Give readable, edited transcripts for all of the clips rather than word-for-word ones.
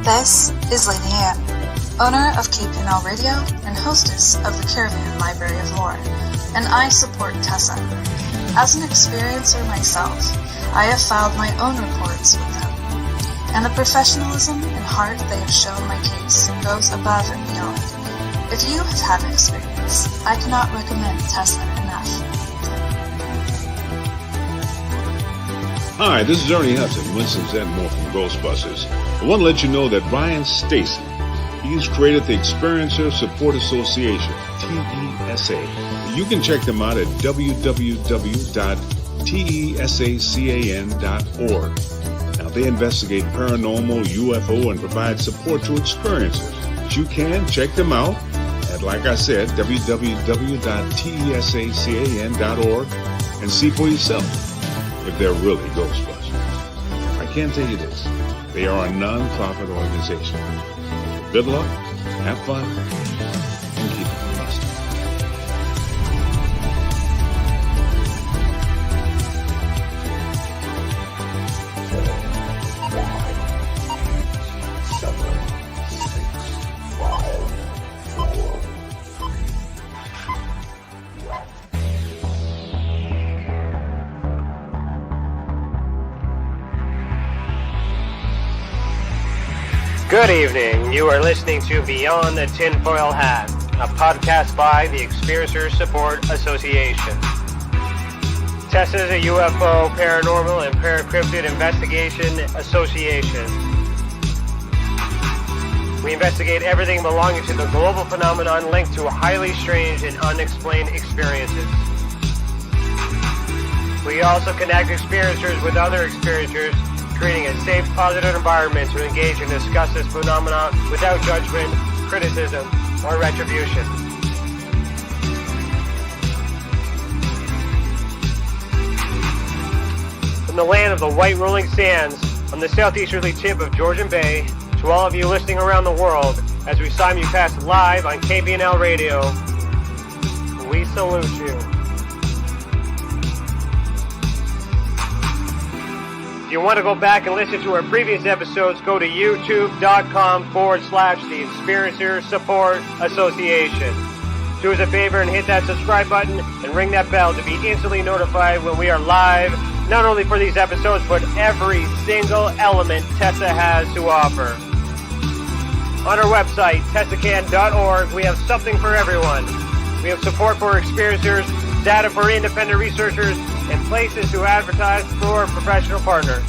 This is Lady Anne, owner of KPNL Radio and hostess of the Caravan Library of Lore, and I support Tessa. As an experiencer myself, I have filed my own reports with them, and the professionalism and heart they have shown my case goes above and beyond. If you have had an experience, I cannot recommend Tessa enough. Hi, this is Ernie Hudson, Winston's and more from Ghostbusters. I want to let you know that Ryan Stacy, he's created the Experiencer Support Association, TESA. You can check them out at www.tesacan.org. Now, they investigate paranormal, UFO, and provide support to experiencers. But you can check them out at, like I said, www.tesacan.org and see for yourself if they're really Ghostbusters. I can tell you this, they are a non-profit organization. Good luck, have fun, and keep it blessed. Good evening. You are listening to Beyond the Tinfoil Hat, a podcast by the Experiencer Support Association. Tessa is a UFO, paranormal, and paracryptid investigation association. We investigate everything belonging to the global phenomenon linked to highly strange and unexplained experiences. We also connect experiencers with other experiencers, creating a safe, positive environment to engage and discuss this phenomenon without judgment, criticism, or retribution. From the land of the white rolling sands on the southeasterly tip of Georgian Bay, to all of you listening around the world, as we simulcast live on KPNL Radio, we salute you. If you want to go back and listen to our previous episodes, go to youtube.com/the Experiencer Support Association. Do us a favor and hit that subscribe button and ring that bell to be instantly notified when we are live, not only for these episodes, but every single element Tessa has to offer. On our website, tessacan.org, we have something for everyone. We have support for experiencers, data for independent researchers, and places to advertise for professional partners.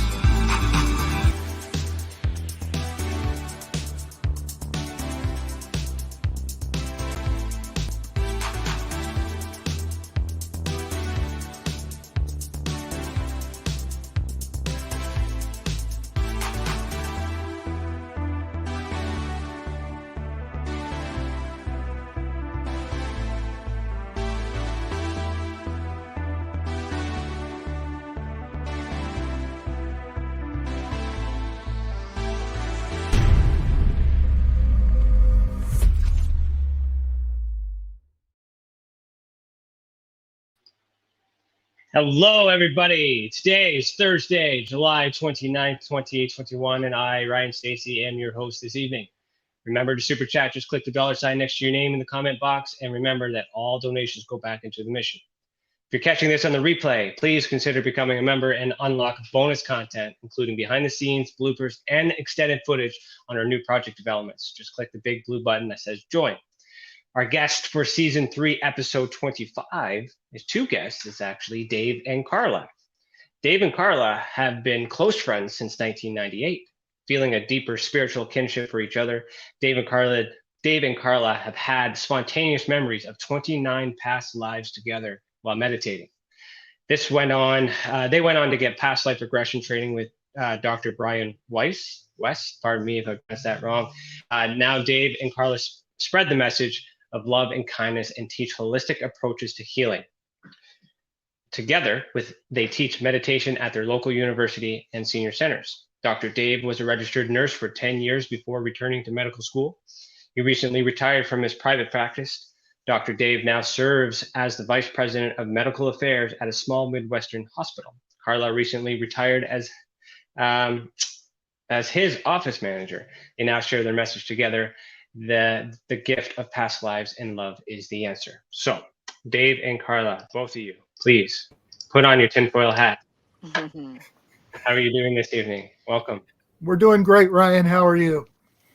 Hello, everybody. Today is Thursday, July 29th, 2021, and I, Ryan Stacy, am your host this evening. Remember to super chat, just click the $ next to your name in the comment box, and remember that all donations go back into the mission. If you're catching this on the replay, please consider becoming a member and unlock bonus content, including behind the scenes, bloopers, and extended footage on our new project developments. Just click the big blue button that says join. Our guest for season 3, episode 25 is two guests. It's actually Dave and Carla. Dave and Carla have been close friends since 1998, feeling a deeper spiritual kinship for each other. Dave and Carla have had spontaneous memories of 29 past lives together while meditating. They went on to get past life regression training with Dr. Brian Weiss. Pardon me if I pronounced that wrong. Now Dave and Carla spread the message of love and kindness and teach holistic approaches to healing. Together, they teach meditation at their local university and senior centers. Dr. Dave was a registered nurse for 10 years before returning to medical school. He recently retired from his private practice. Dr. Dave now serves as the Vice President of Medical Affairs at a small midwestern hospital. Carla recently retired as as his office manager. They now share their message together. The gift of past lives and love is the answer. So, Dave and Carla, both of you, please put on your tinfoil hat. How are you doing this evening? Welcome. We're doing great, Ryan. How are you?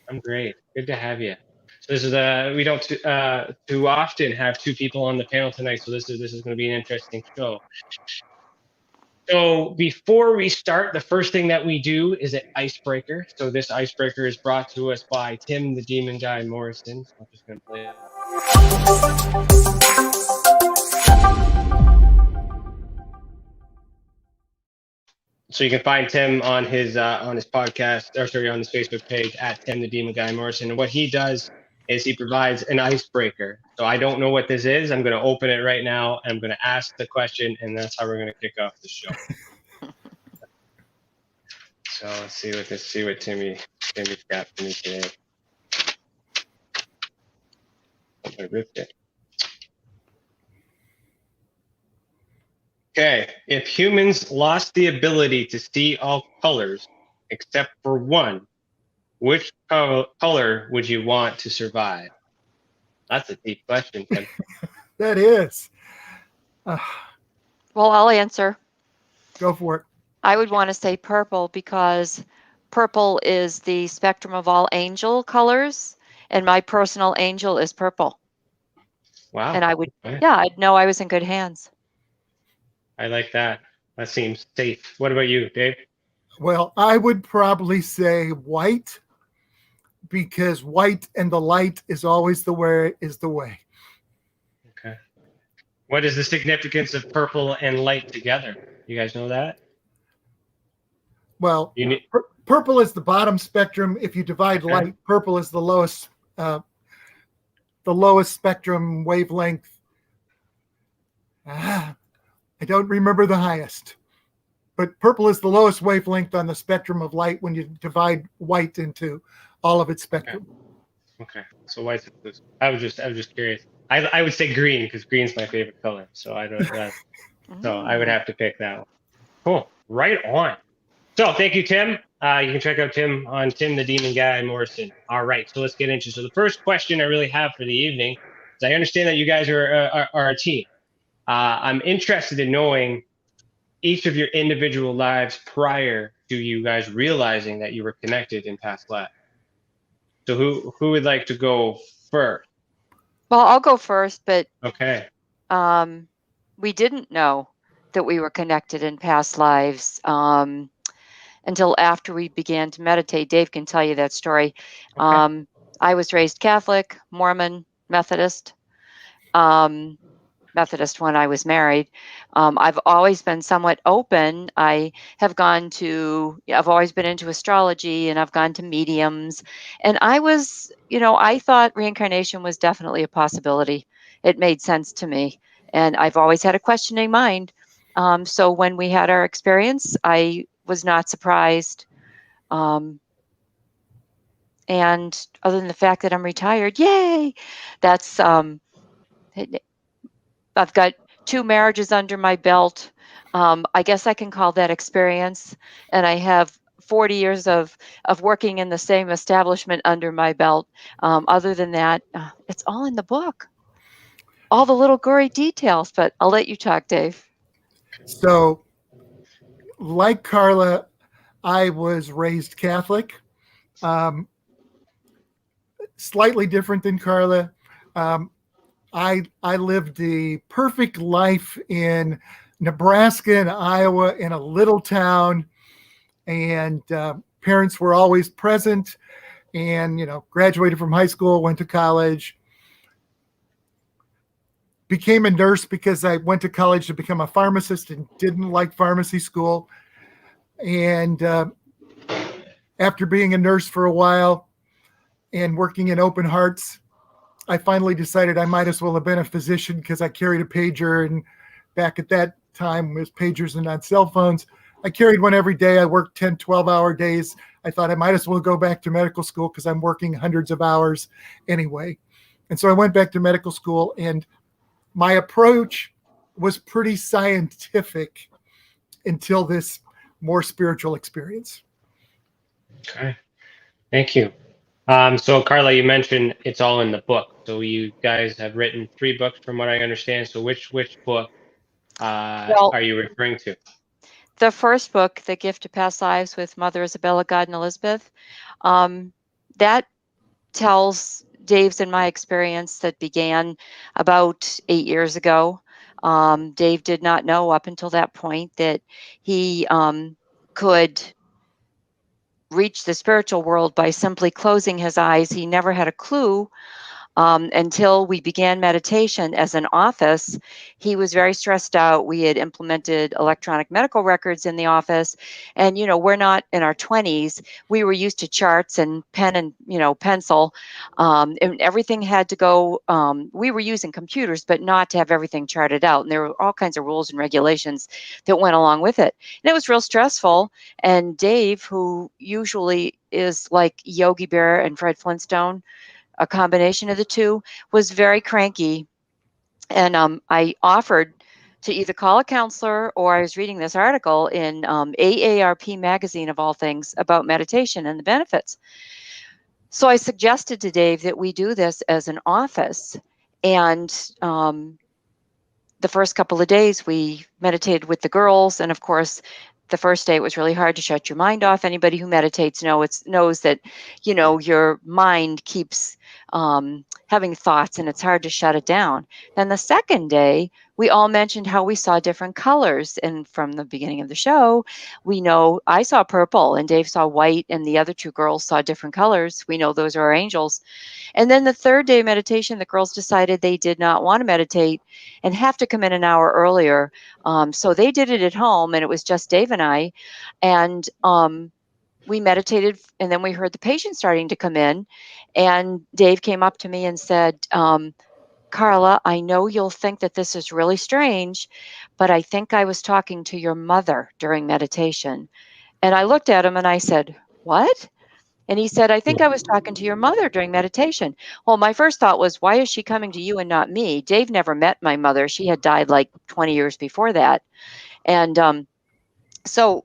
I'm great. Good to have you. So this is we don't too often have two people on the panel tonight, so this is going to be an interesting show. So before we start, the first thing that we do is an icebreaker. So this icebreaker is brought to us by Tim the Demon Guy Morrison. So I'm just going to play it. So you can find Tim on his podcast, or sorry, on his Facebook page at Tim the Demon Guy Morrison. And what he does is he provides an icebreaker. So I don't know what this is. I'm going to open it right now. I'm going to ask the question, and that's how we're going to kick off the show. So let's see what Timmy's got for me today. I ripped it. Okay, if humans lost the ability to see all colors except for one, which color would you want to survive? That's a deep question, Tim. That is. Well, I'll answer. Go for it. I would want to say purple because purple is the spectrum of all angel colors, and my personal angel is purple. Wow. And I would, yeah, I'd know I was in good hands. I like that. That seems safe. What about you, Dave? Well, I would probably say white because white and the light is always the way is the way. Okay. What is the significance of purple and light together? You guys know that? Well, purple is the bottom spectrum. If you divide light, purple is the lowest spectrum wavelength. I don't remember the highest, but purple is the lowest wavelength on the spectrum of light when you divide white into all of its spectrum. Okay. So white. I was just curious. I would say green because green's my favorite color. So I don't. So I would have to pick that one. Cool. Right on. So thank you, Tim. You can check out Tim on Tim the Demon Guy Morrison. All right. So let's get into it. So the first question I really have for the evening is I understand that you guys are a team. I'm interested in knowing each of your individual lives prior to you guys realizing that you were connected in past life. So who would like to go first? Well, I'll go first, but Okay. We didn't know that we were connected in past lives until after we began to meditate. Dave can tell you that story. Okay. I was raised Catholic, Mormon, Methodist. Methodist when I was married. I've always been somewhat open. I've always been into astrology, and I've gone to mediums. And I was, I thought reincarnation was definitely a possibility. It made sense to me. And I've always had a questioning mind. So when we had our experience, I was not surprised. And other than the fact that I'm retired, yay, that's, I've got 2 marriages under my belt. I guess I can call that experience. And I have 40 years of working in the same establishment under my belt. Other than that, it's all in the book. All the little gory details, but I'll let you talk, Dave. So, like Carla, I was raised Catholic. Slightly different than Carla. I lived the perfect life in Nebraska and Iowa in a little town, and parents were always present, and graduated from high school, went to college, became a nurse because I went to college to become a pharmacist and didn't like pharmacy school. And after being a nurse for a while and working in Open Hearts, I finally decided I might as well have been a physician because I carried a pager, and back at that time was pagers and not cell phones. I carried one every day. I worked 10, 12-hour days. I thought I might as well go back to medical school because I'm working hundreds of hours anyway. And so I went back to medical school, and my approach was pretty scientific until this more spiritual experience. Okay. Thank you. So Carla, you mentioned it's all in the book. So you guys have written 3 books from what I understand. So which book Well, are you referring to? the first book, The Gift to Past Lives with Mother Isabella, God, and Elizabeth, um, that tells Dave's and my experience that began about 8 years ago. Dave did not know up until that point that he could reach the spiritual world by simply closing his eyes. He never had a clue until we began meditation as an office. He was very stressed out. We had implemented electronic medical records in the office. And, we're not in our 20s. We were used to charts and pen and, pencil. And everything had to go. We were using computers, but not to have everything charted out. And there were all kinds of rules and regulations that went along with it. And it was real stressful. And Dave, who usually is like Yogi Bear and Fred Flintstone, a combination of the two, was very cranky. And I offered to either call a counselor, or I was reading this article in AARP magazine, of all things, about meditation and the benefits. So I suggested to Dave that we do this as an office. And the first couple of days we meditated with the girls. And of course, the first day it was really hard to shut your mind off. Anybody who meditates knows that, your mind keeps having thoughts and it's hard to shut it down. Then the second day, we all mentioned how we saw different colors. And from the beginning of the show, we know I saw purple and Dave saw white and the other 2 girls saw different colors. We know those are our angels. And then the third day of meditation, the girls decided they did not want to meditate and have to come in an hour earlier. So they did it at home, and it was just Dave and I. And we meditated, and then we heard the patient starting to come in. And Dave came up to me and said, Carla, I know you'll think that this is really strange, but I think I was talking to your mother during meditation. And I looked at him and I said, what? And he said, I think I was talking to your mother during meditation. Well, my first thought was, why is she coming to you and not me? Dave never met my mother. She had died like 20 years before that. And so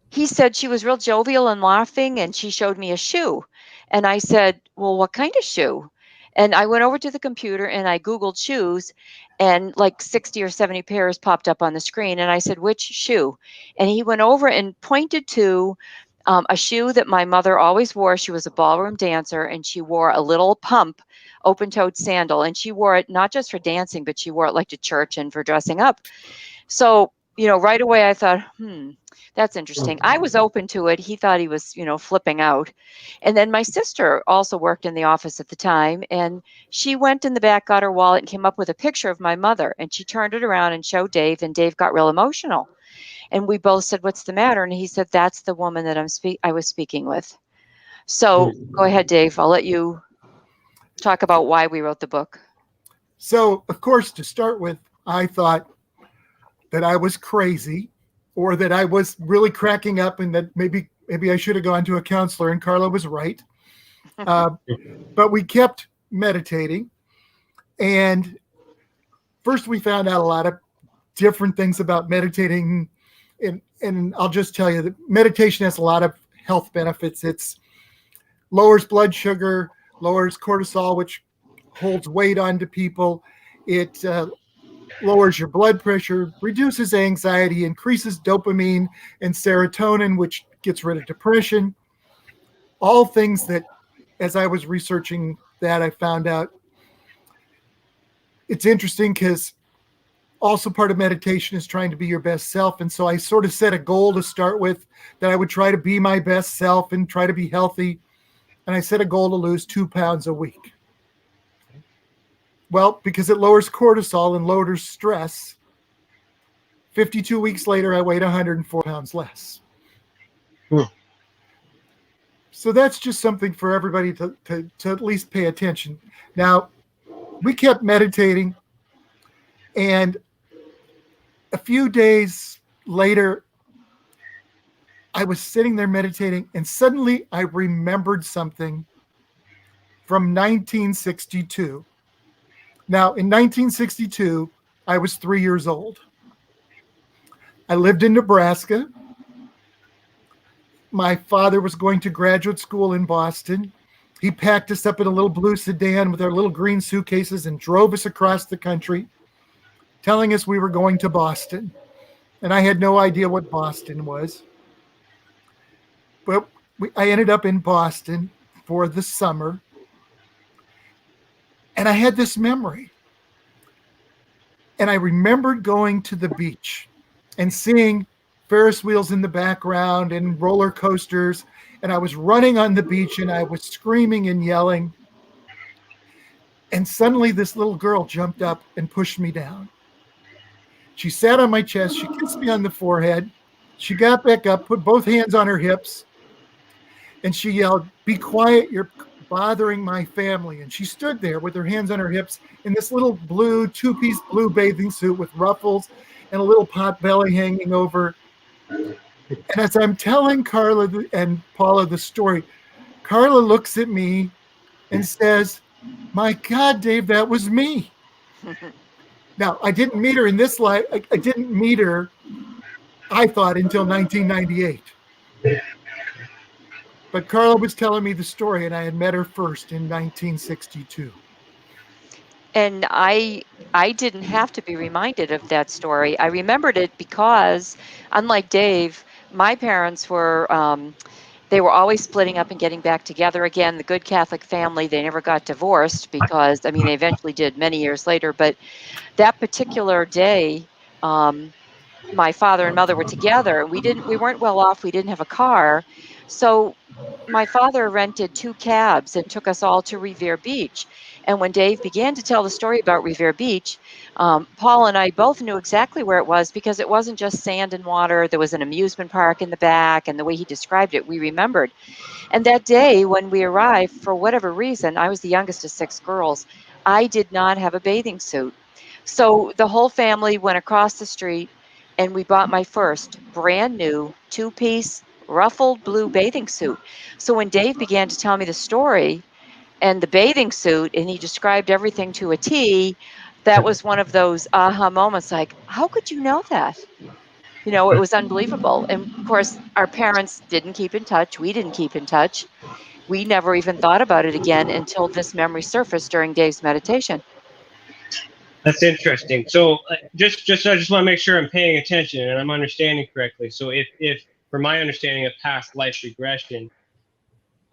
he said she was real jovial and laughing, and she showed me a shoe. And I said, well, what kind of shoe? And I went over to the computer and I Googled shoes, and like 60 or 70 pairs popped up on the screen. And I said, which shoe? And he went over and pointed to a shoe that my mother always wore. She was a ballroom dancer, and she wore a little pump, open-toed sandal. And she wore it not just for dancing, but she wore it like to church and for dressing up. So, right away I thought, that's interesting. I was open to it. He thought he was, flipping out. And then my sister also worked in the office at the time, and she went in the back, got her wallet, and came up with a picture of my mother. And she turned it around and showed Dave, and Dave got real emotional. And we both said, what's the matter? And he said, that's the woman that I was speaking with. So go ahead, Dave. I'll let you talk about why we wrote the book. So, of course, to start with, I thought that I was crazy, or that I was really cracking up, and that maybe I should have gone to a counselor, and Carla was right. But we kept meditating. And first we found out a lot of different things about meditating. And I'll just tell you that meditation has a lot of health benefits. It's lowers blood sugar, lowers cortisol, which holds weight onto people. It lowers your blood pressure, reduces anxiety, increases dopamine and serotonin, which gets rid of depression. All things that, as I was researching that, I found out. It's interesting because also part of meditation is trying to be your best self. And so I sort of set a goal to start with, that I would try to be my best self and try to be healthy. And I set a goal to lose 2 pounds a week. Well, because it lowers cortisol and lowers stress, 52 weeks later, I weighed 104 pounds less. So that's just something for everybody to at least pay attention. Now, we kept meditating, and a few days later, I was sitting there meditating, and suddenly I remembered something from 1962. Now, in 1962, I was 3 years old. I lived in Nebraska. my father was going to graduate school in Boston. He packed us up in a little blue sedan with our little green suitcases and drove us across the country, telling us we were going to Boston. And I had no idea what Boston was. But I ended up in Boston for the summer. And I had this memory. And I remembered going to the beach and seeing Ferris wheels in the background and roller coasters. And I was running on the beach and I was screaming and yelling. And suddenly this little girl jumped up and pushed me down. She sat on my chest. She kissed me on the forehead. She got back up, put both hands on her hips, and she yelled, "Be quiet, you're bothering my family." And she stood there with her hands on her hips in this little blue, two-piece blue bathing suit with ruffles and a little pot belly hanging over. And as I'm telling Carla and Paula the story, Carla looks at me and says, "My God, Dave, that was me." Now, I didn't meet her in this life. I didn't meet her, I thought, until 1998. But Carla was telling me the story, and I had met her first in 1962. And I didn't have to be reminded of that story. I remembered it because, unlike Dave, my parents were they were always splitting up and getting back together again. The good Catholic family, they never got divorced because, I mean, they eventually did many years later. But that particular day, my father and mother were together. We weren't well off. We didn't have a car. So my father rented 2 cabs and took us all to Revere Beach. And when Dave began to tell the story about Revere Beach, Paul and I both knew exactly where it was because it wasn't just sand and water. There was an amusement park in the back, and the way he described it, we remembered. And that day when we arrived, for whatever reason, I was the youngest of 6 girls, I did not have a bathing suit. So the whole family went across the street and we bought my first brand new 2-piece ruffled blue bathing suit. So when Dave began to tell me the story and the bathing suit, and he described everything to a T, that was one of those aha moments like, how could you know that? You know, it was unbelievable. And of course, our parents didn't keep in touch. We didn't keep in touch. We never even thought about it again until this memory surfaced during Dave's meditation. That's interesting. So just I just want to make sure I'm paying attention and I'm understanding correctly. So if from my understanding of past life regression,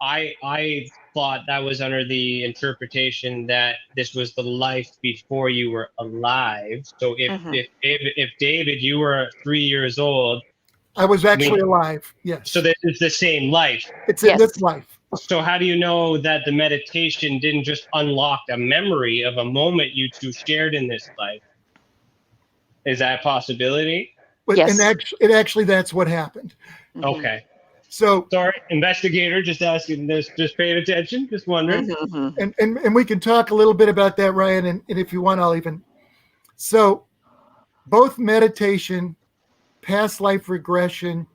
I thought that was under the interpretation that this was the life before you were alive. So if David, you were 3 years old, I was actually alive. Yes. So this is the same life. It's in this life. So how do you know that the meditation didn't just unlock a memory of a moment you two shared in this life? Is that a possibility? But yes. And actually, that's what happened. Okay. So sorry, investigator, just asking this, just paying attention, just wondering. And we can talk a little bit about that, Ryan, and if you want, I'll even. So both meditation, past life regression,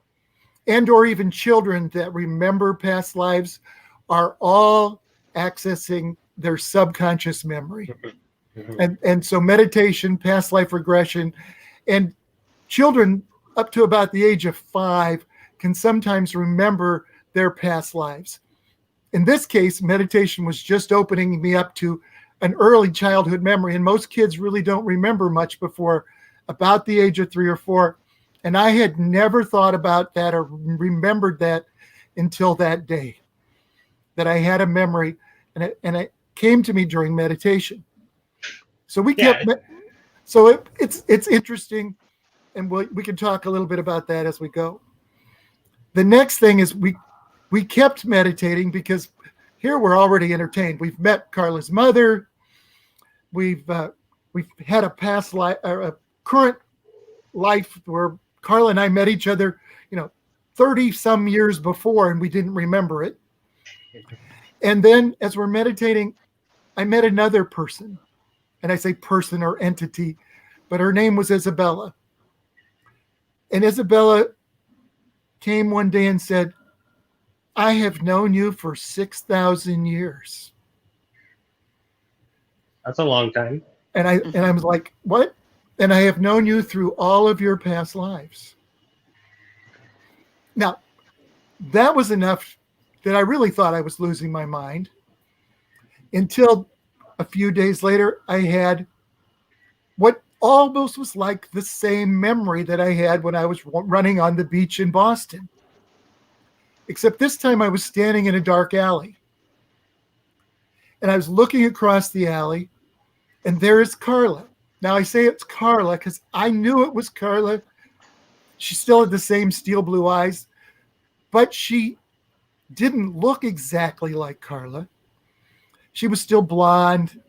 and or even children that remember past lives are all accessing their subconscious memory. And so meditation, past life regression, and children up to about the age of 5 can sometimes remember their past lives. In this case, meditation was just opening me up to an early childhood memory, and most kids really don't remember much before about the age of 3 or 4. And I had never thought about that or remembered that until that day, that I had a memory, and it came to me during meditation. So we kept. So it's interesting, and we can talk a little bit about that as we go. The next thing is we kept meditating because here we're already entertained. We've met Carla's mother. We've had a past life or a current life where Carla and I met each other, 30 some years before, and we didn't remember it. And then as we're meditating, I met another person, and I say person or entity, but her name was Isabella. And Isabella came one day and said, "I have known you for 6,000 years." That's a long time. And I was like, "What?" And I have known you through all of your past lives. Now, that was enough that I really thought I was losing my mind, until a few days later, I had what almost was like the same memory that I had when I was running on the beach in Boston. Except this time I was standing in a dark alley. And I was looking across the alley, and there is Carla. Now I say it's Carla because I knew it was Carla. She still had the same steel blue eyes, but she didn't look exactly like Carla. She was still blonde,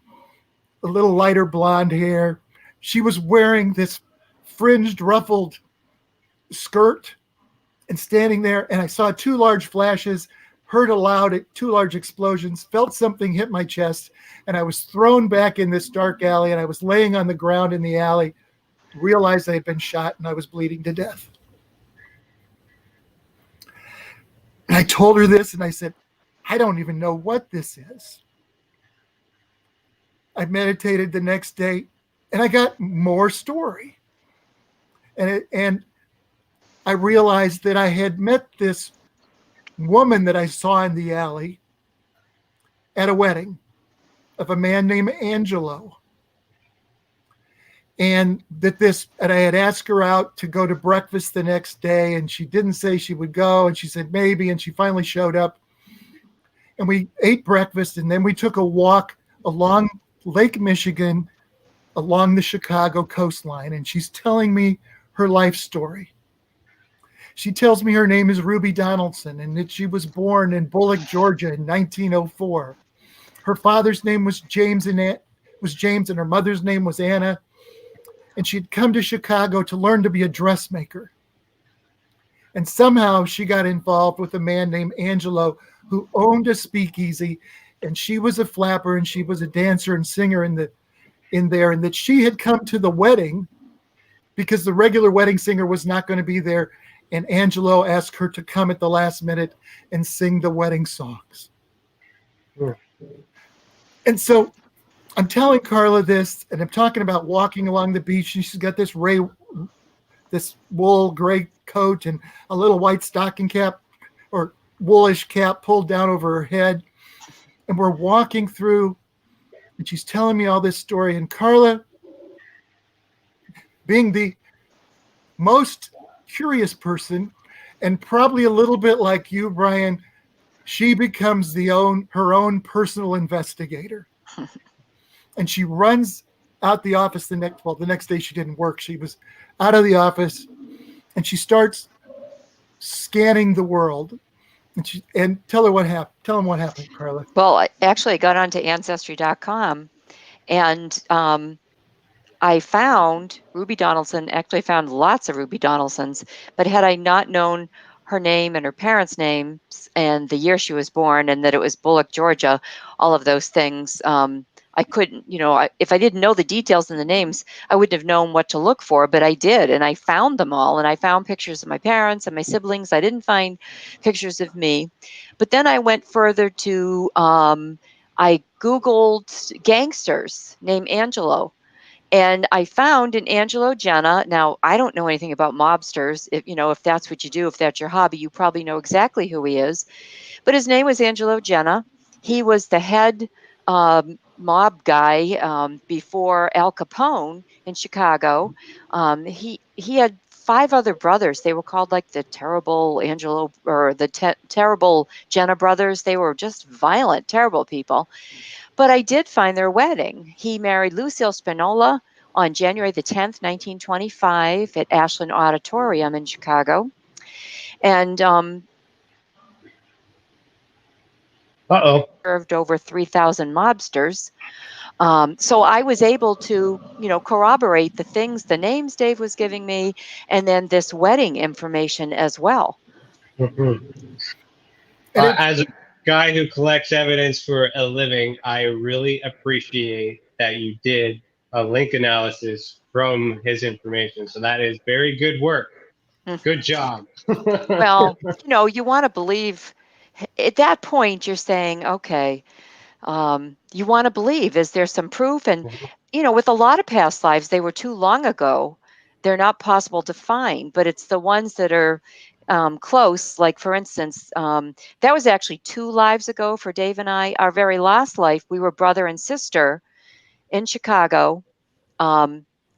a little lighter blonde hair. She was wearing this fringed, ruffled skirt and standing there, and I saw two large flashes, heard two large explosions, felt something hit my chest, and I was thrown back in this dark alley, and I was laying on the ground in the alley, realized I had been shot, and I was bleeding to death. And I told her this, and I said, I don't even know what this is. I meditated the next day, and I got more story. And I realized that I had met this woman that I saw in the alley at a wedding of a man named Angelo. And I had asked her out to go to breakfast the next day, and she didn't say she would go, and she said maybe, and she finally showed up. And we ate breakfast, and then we took a walk along Lake Michigan, along the Chicago coastline, and she's telling me her life story. She tells me her name is Ruby Donaldson, and that she was born in Bullock, Georgia in 1904. Her father's name was James, and her mother's name was Anna. And she'd come to Chicago to learn to be a dressmaker. And somehow she got involved with a man named Angelo who owned a speakeasy, and she was a flapper, and she was a dancer and singer in there, and that she had come to the wedding because the regular wedding singer was not going to be there, and Angelo asked her to come at the last minute and sing the wedding songs. Sure. And so I'm telling Carla this, and I'm talking about walking along the beach, and she's got this wool gray coat and a little white stocking cap or woolish cap pulled down over her head. And we're walking through, and she's telling me all this story. And Carla, being the most curious person, and probably a little bit like you, Brian, she becomes her own personal investigator. And she runs out the office the next day she didn't work. She was out of the office, and she starts scanning the world. And tell them what happened, Carla. Well, I got onto Ancestry.com, and I found Ruby Donaldson. Actually, found lots of Ruby Donaldsons, but had I not known her name and her parents' names and the year she was born, and that it was Bullock, Georgia, all of those things, I couldn't, if I didn't know the details and the names, I wouldn't have known what to look for, but I did. And I found them all. And I found pictures of my parents and my siblings. I didn't find pictures of me. But then I went further to, I Googled gangsters named Angelo. And I found an Angelo Jenna. Now, I don't know anything about mobsters. If that's what you do, if that's your hobby, you probably know exactly who he is. But his name was Angelo Jenna. He was the head mob guy before Al Capone in Chicago. He had 5 other brothers. They were called like the Terrible Angelo or the Terrible Jenna brothers. They were just violent, terrible people. But I did find their wedding. He married Lucille Spinola on January the 10th, 1925 at Ashland Auditorium in Chicago. And served over 3,000 mobsters. So I was able to, corroborate the names Dave was giving me, and then this wedding information as well. Mm-hmm. As a guy who collects evidence for a living, I really appreciate that you did a link analysis from his information. So that is very good work. Good job. Well, you want to believe. At that point, you're saying, okay, you want to believe. Is there some proof? And, with a lot of past lives, they were too long ago. They're not possible to find, but it's the ones that are close. Like, for instance, that was actually 2 lives ago for Dave and I. Our very last life, we were brother and sister in Chicago.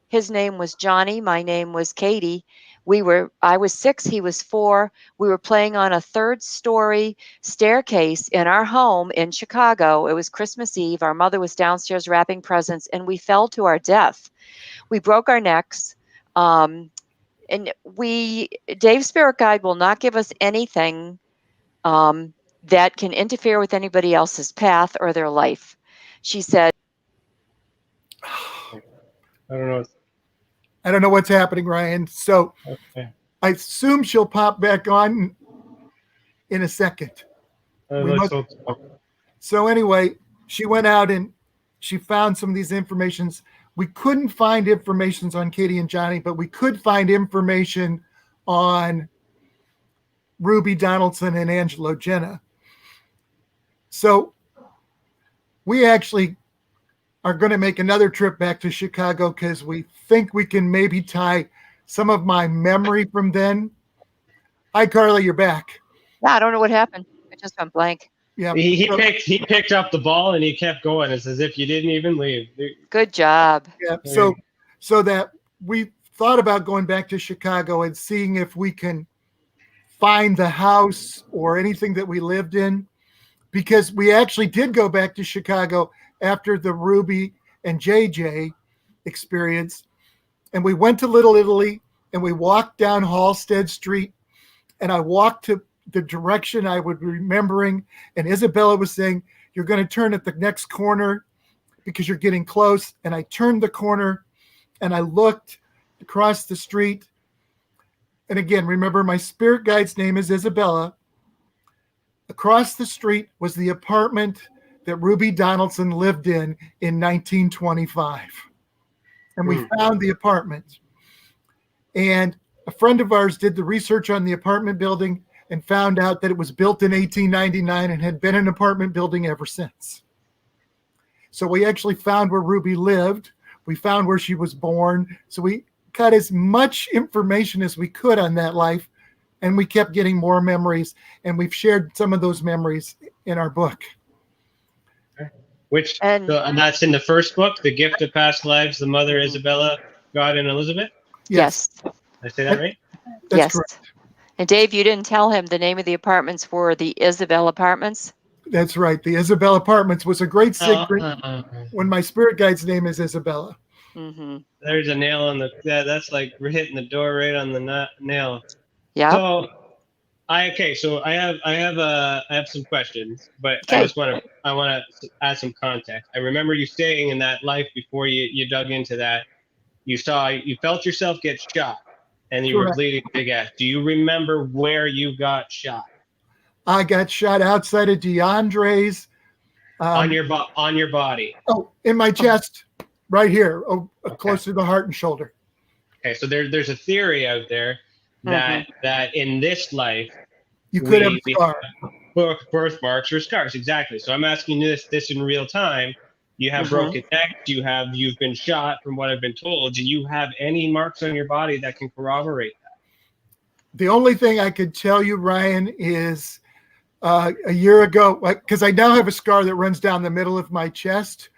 His name was Johnny. My name was Katie. I was 6, he was 4. We were playing on a 3rd-story staircase in our home in Chicago. It was Christmas Eve. Our mother was downstairs wrapping presents, and we fell to our death. We broke our necks. And Dave's spirit guide will not give us anything that can interfere with anybody else's path or their life. She said, I don't know. I don't know what's happening, Ryan. So Okay. I assume she'll pop back on in a second. Let's hope so. So anyway, she went out and she found some of these informations. We couldn't find information on Katie and Johnny, but we could find information on Ruby Donaldson and Angelo Jenna. So we actually are going to make another trip back to Chicago because we think we can maybe tie some of my memory from then. Hi, Carla, you're back. yeah, I don't know what happened. I just went blank. Yeah, He picked up the ball and he kept going. It's as if you didn't even leave. Good job. yeah. So that we thought about going back to Chicago and seeing if we can find the house or anything that we lived in, because we actually did go back to Chicago after the Ruby and JJ experience. And we went to Little Italy and we walked down Halstead Street, and I walked to the direction I would be remembering. And Isabella was saying, you're going to turn at the next corner because you're getting close. And I turned the corner and I looked across the street. And again, remember, my spirit guide's name is Isabella. Across the street was the apartment that Ruby Donaldson lived in 1925. And we found the apartment. And a friend of ours did the research on the apartment building and found out that it was built in 1899 and had been an apartment building ever since. So we actually found where Ruby lived. We found where she was born. So we got as much information as we could on that life, and we kept getting more memories, and we've shared some of those memories in our book. And that's in the first book, The Gift of Past Lives, the Mother Isabella, God and Elizabeth? yes. Did I say that right? That's Yes. correct. And Dave, you didn't tell him the name of the apartments were the Isabel Apartments? That's right. The Isabella Apartments was a great secret when my spirit guide's name is Isabella. Mm-hmm. There's a nail on the. Yeah, that's like we're hitting the door right on the nail. Yeah. So, So I have some questions, but Okay. I want to add some context. I remember you saying in that life before you dug into that, you felt yourself get shot, and you were Correct. bleeding to death. Do you remember where you got shot? I got shot outside of DeAndre's. On your body. Oh, in my chest, right here, close to the heart and shoulder. Okay, so there's a theory out there that in this life You could have a scar. Birthmarks or scars, exactly. So I'm asking you this in real time. You have broken necks. You've been shot. From what I've been told, do you have any marks on your body that can corroborate that? The only thing I could tell you, Ryan, is a year ago, because I now have a scar that runs down the middle of my chest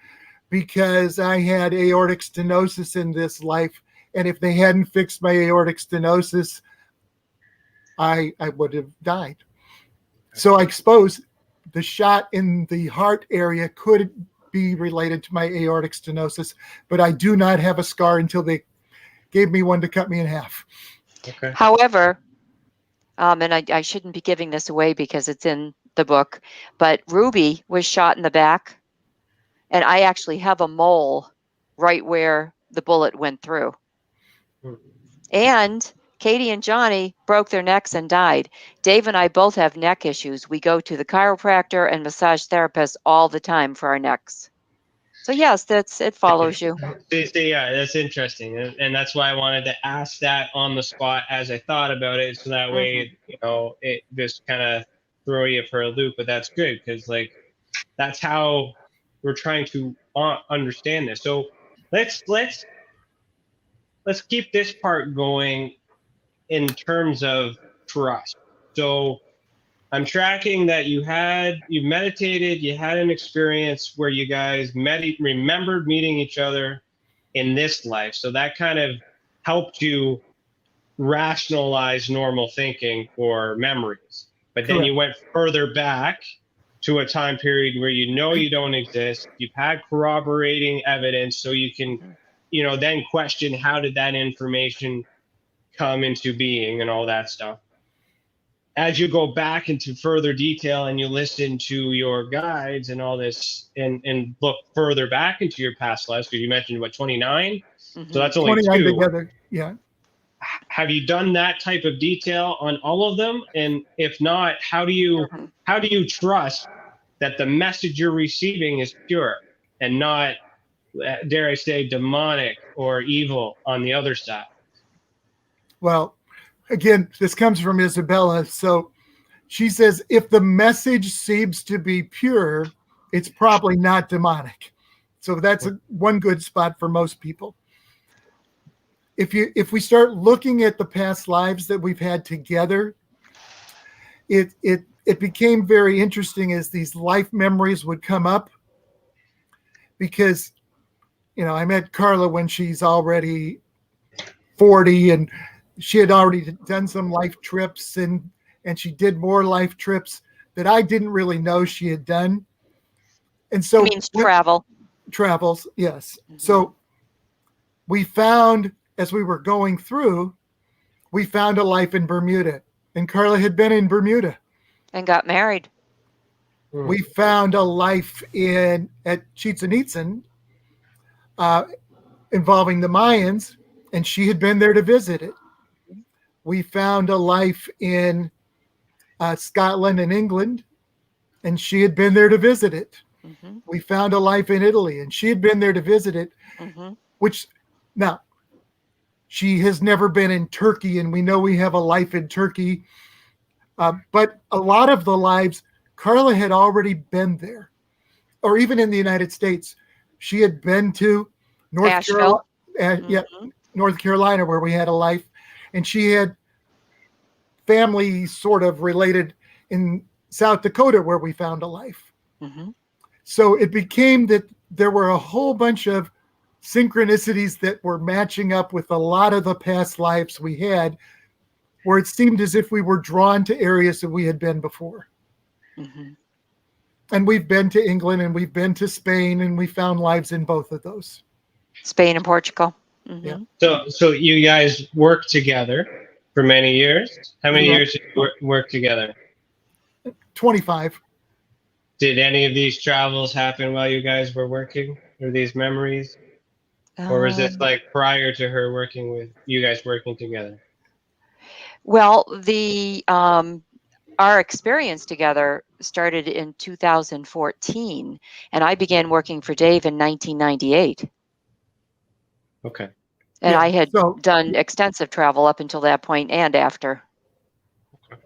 because I had aortic stenosis in this life. And if they hadn't fixed my aortic stenosis, I would have died. So I suppose the shot in the heart area could be related to my aortic stenosis, but I do not have a scar until they gave me one to cut me in half. Okay. However, and I shouldn't be giving this away because it's in the book, but Ruby was shot in the back, and I actually have a mole right where the bullet went through. And Katie and Johnny broke their necks and died. Dave and I both have neck issues. We go to the chiropractor and massage therapist all the time for our necks. So yes, it follows you. Yeah, that's interesting, and that's why I wanted to ask that on the spot as I thought about it, so that way it just kind of throw you for a loop. But that's good because that's how we're trying to understand this. So let's keep this part going in terms of trust. So I'm tracking that you meditated, you had an experience where you guys remembered meeting each other in this life. So that kind of helped you rationalize normal thinking for memories. But then you went further back to a time period where you don't exist. You've had corroborating evidence, so you can, then question how did that information come into being and all that stuff. As you go back into further detail and you listen to your guides and all this and look further back into your past lives, because you mentioned 29? So that's only 29 2. together, yeah. Have you done that type of detail on all of them? And if not, how do you trust that the message you're receiving is pure and not, dare I say, demonic or evil on the other side? Well, again, this comes from Isabella. So she says, if the message seems to be pure, it's probably not demonic. So that's one good spot for most people. If we start looking at the past lives that we've had together, it became very interesting as these life memories would come up, because, I met Carla when she's already 40, and she had already done some life trips, and she did more life trips that I didn't really know she had done. And so it means travels, yes. So we found, as we were going through, we found a life in Bermuda, and Carla had been in Bermuda and got married. We found a life at Chichen Itza involving the Mayans, and she had been there to visit it. We found a life in Scotland and England, and she had been there to visit it. We found a life in Italy, and she had been there to visit it, which now she has never been in Turkey, and we know we have a life in Turkey. But a lot of the lives, Carla had already been there, or even in the United States. She had been to North Carolina, where we had a life, and she had family sort of related in South Dakota, where we found a life. So it became that there were a whole bunch of synchronicities that were matching up with a lot of the past lives we had, where it seemed as if we were drawn to areas that we had been before. And we've been to England, and we've been to Spain, and we found lives in both of those. Spain and Portugal. Yeah. So you guys worked together for many years. How many years did you work together? 25. Did any of these travels happen while you guys were working, or these memories? Or was this like prior to her working with you guys working together? Well, our experience together started in 2014, and I began working for Dave in 1998. Okay. And I had done extensive travel up until that point and after. Okay.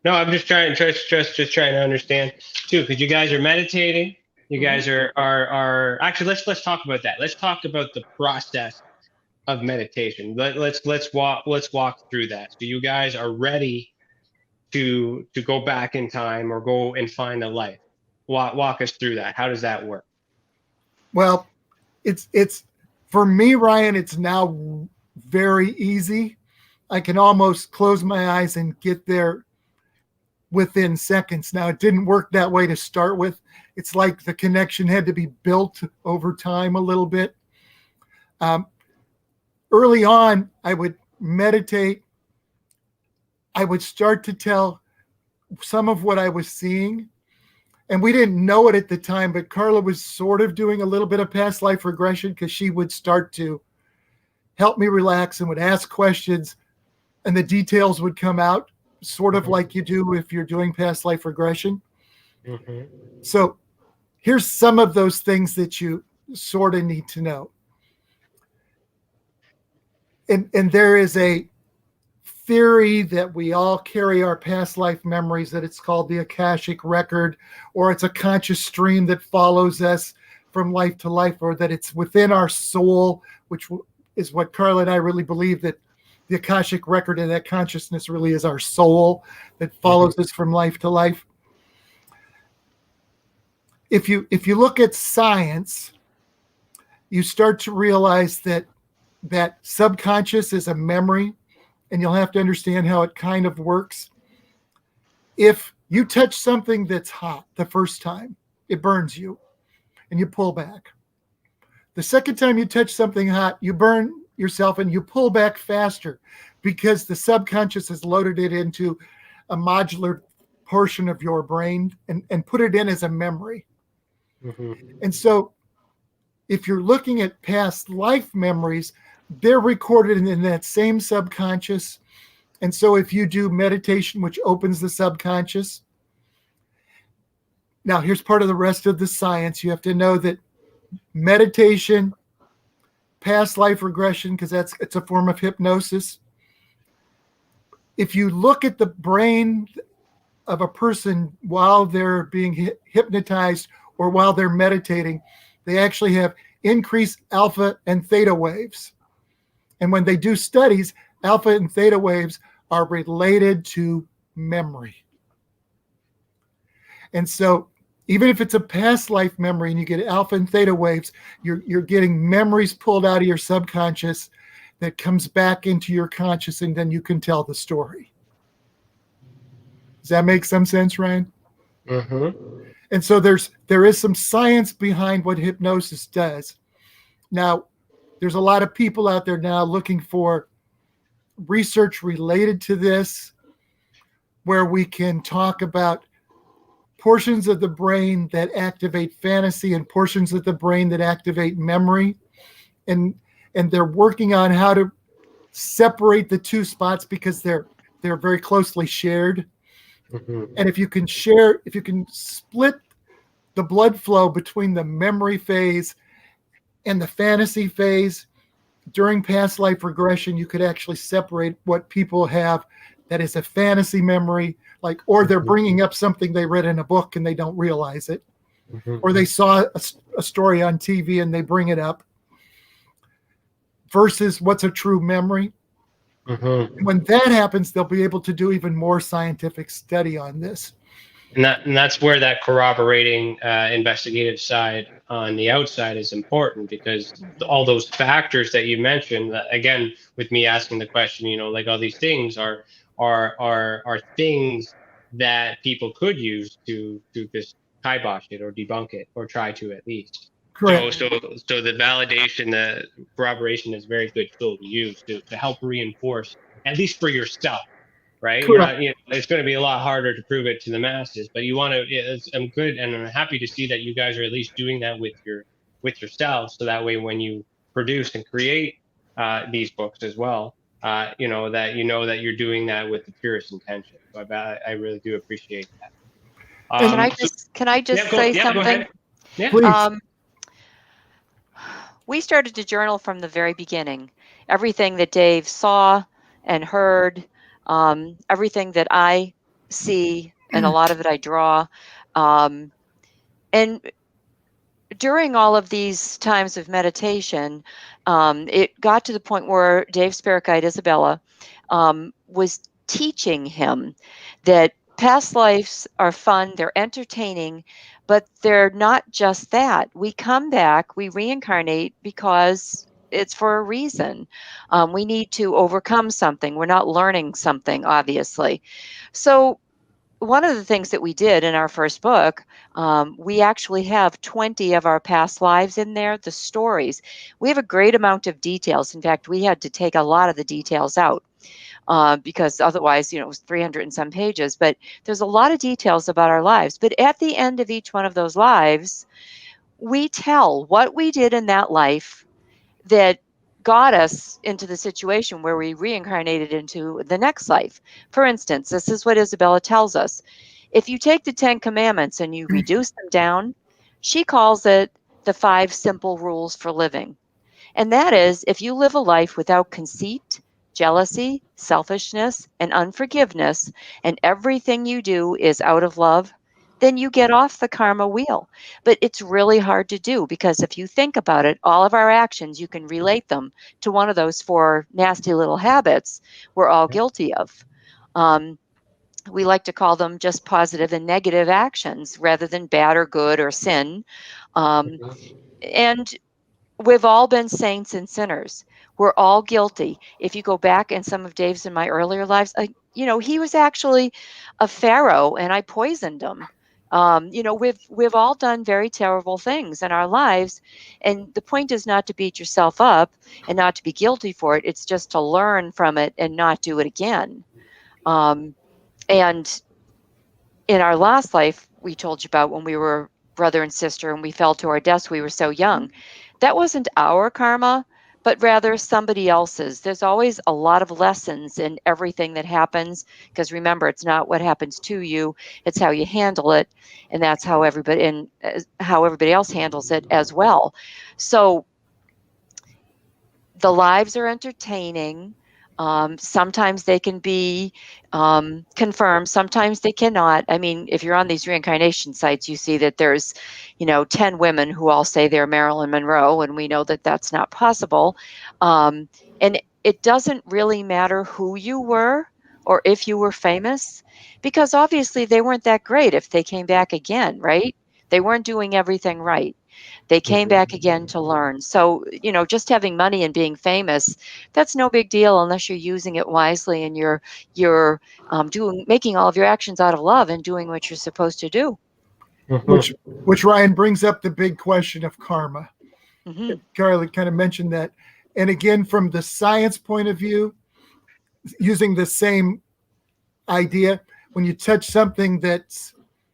No, I'm just trying to understand too, because you guys are meditating. You guys are actually. Let's talk about that. Let's talk about the process of meditation. Let's walk through that. So you guys are ready to go back in time or go and find a life. Walk us through that. How does that work? Well, it's for me, Ryan, it's now very easy. I can almost close my eyes and get there within seconds. Now, it didn't work that way to start with. It's like the connection had to be built over time a little bit. Early on, I would meditate. I would start to tell some of what I was seeing. And we didn't know it at the time, but Carla was sort of doing a little bit of past life regression, because she would start to help me relax and would ask questions, and the details would come out, sort of like you do if you're doing past life regression. So here's some of those things that you sort of need to know. And there is a theory that we all carry our past life memories, that it's called the Akashic record, or it's a conscious stream that follows us from life to life, or that it's within our soul, which is what Carla and I really believe, that the Akashic record, and that consciousness really is our soul that follows us from life to life. If you look at science, you start to realize that subconscious is a memory, and you'll have to understand how it kind of works. If you touch something that's hot the first time, it burns you, and you pull back. The second time you touch something hot, you burn yourself and you pull back faster because the subconscious has loaded it into a modular portion of your brain and put it in as a memory. And so if you're looking at past life memories, they're recorded in that same subconscious. And so if you do meditation, which opens the subconscious, now here's part of the rest of the science. You have to know that meditation, past life regression, because it's a form of hypnosis. If you look at the brain of a person while they're being hypnotized or while they're meditating, they actually have increased alpha and theta waves. And when they do studies, alpha and theta waves are related to memory. And so even if it's a past life memory and you get alpha and theta waves, you're getting memories pulled out of your subconscious that comes back into your conscious, and then you can tell the story. Does that make some sense, Ryan? And so there is some science behind what hypnosis does. Now, there's a lot of people out there now looking for research related to this, where we can talk about portions of the brain that activate fantasy and portions of the brain that activate memory. And they're working on how to separate the two spots because they're very closely shared. And if you can split the blood flow between the memory phase and the fantasy phase during past life regression, you could actually separate what people have that is a fantasy memory, or they're bringing up something they read in a book and they don't realize it, or they saw a story on TV and they bring it up, versus what's a true memory. When that happens, they'll be able to do even more scientific study on this. And that's where that corroborating investigative side on the outside is important, because all those factors that you mentioned, again, with me asking the question, all these things are things that people could use to just kibosh it or debunk it, or try to at least. Correct. So the validation, the corroboration is a very good tool to use to help reinforce, at least for yourself, right? It's going to be a lot harder to prove it to the masses, but you want to. I'm good, and I'm happy to see that you guys are at least doing that with yourselves, so that way when you produce and create these books as well, that you're doing that with the purest intention. So I really do appreciate that. Can I just say something? Go ahead. Yeah. Please. We started to journal from the very beginning. Everything that Dave saw and heard, everything that I see, and a lot of it I draw. And during all of these times of meditation, it got to the point where Dave's spirit guide, Isabella, was teaching him that past lives are fun, they're entertaining, but they're not just that. We come back, we reincarnate because it's for a reason. We need to overcome something. We're not learning something, obviously. So one of the things that we did in our first book, we actually have 20 of our past lives in there, the stories. We have a great amount of details. In fact, we had to take a lot of the details out. Because otherwise, it was 300 and some pages, but there's a lot of details about our lives. But at the end of each one of those lives, we tell what we did in that life that got us into the situation where we reincarnated into the next life. For instance, this is what Isabella tells us. If you take the 10 commandments and you reduce them down, she calls it the 5 simple rules for living. And that is, if you live a life without conceit, jealousy, selfishness, and unforgiveness, and everything you do is out of love, then you get off the karma wheel. But it's really hard to do, because if you think about it, all of our actions, you can relate them to one of those 4 nasty little habits we're all guilty of. We like to call them just positive and negative actions rather than bad or good or sin. Um, and we've all been saints and sinners. We're all guilty. If you go back in some of Dave's and my earlier lives, he was actually a pharaoh, and I poisoned him. We've all done very terrible things in our lives, and the point is not to beat yourself up and not to be guilty for it. It's just to learn from it and not do it again. And in our last life, we told you about when we were brother and sister and we fell to our deaths, we were so young. That wasn't our karma, but rather somebody else's. There's always a lot of lessons in everything that happens, because remember, it's not what happens to you, it's how you handle it, and that's how everybody else handles it as well. So the lives are entertaining. Sometimes they can be confirmed, sometimes they cannot. I mean, if you're on these reincarnation sites, you see that there's, 10 women who all say they're Marilyn Monroe, and we know that that's not possible. And it doesn't really matter who you were or if you were famous, because obviously they weren't that great if they came back again, right? They weren't doing everything right. They came back again to learn. So, just having money and being famous, that's no big deal unless you're using it wisely and you're making all of your actions out of love and doing what you're supposed to do. Which Ryan brings up the big question of karma. Carla kind of mentioned that. And again, from the science point of view, using the same idea, when you touch something that's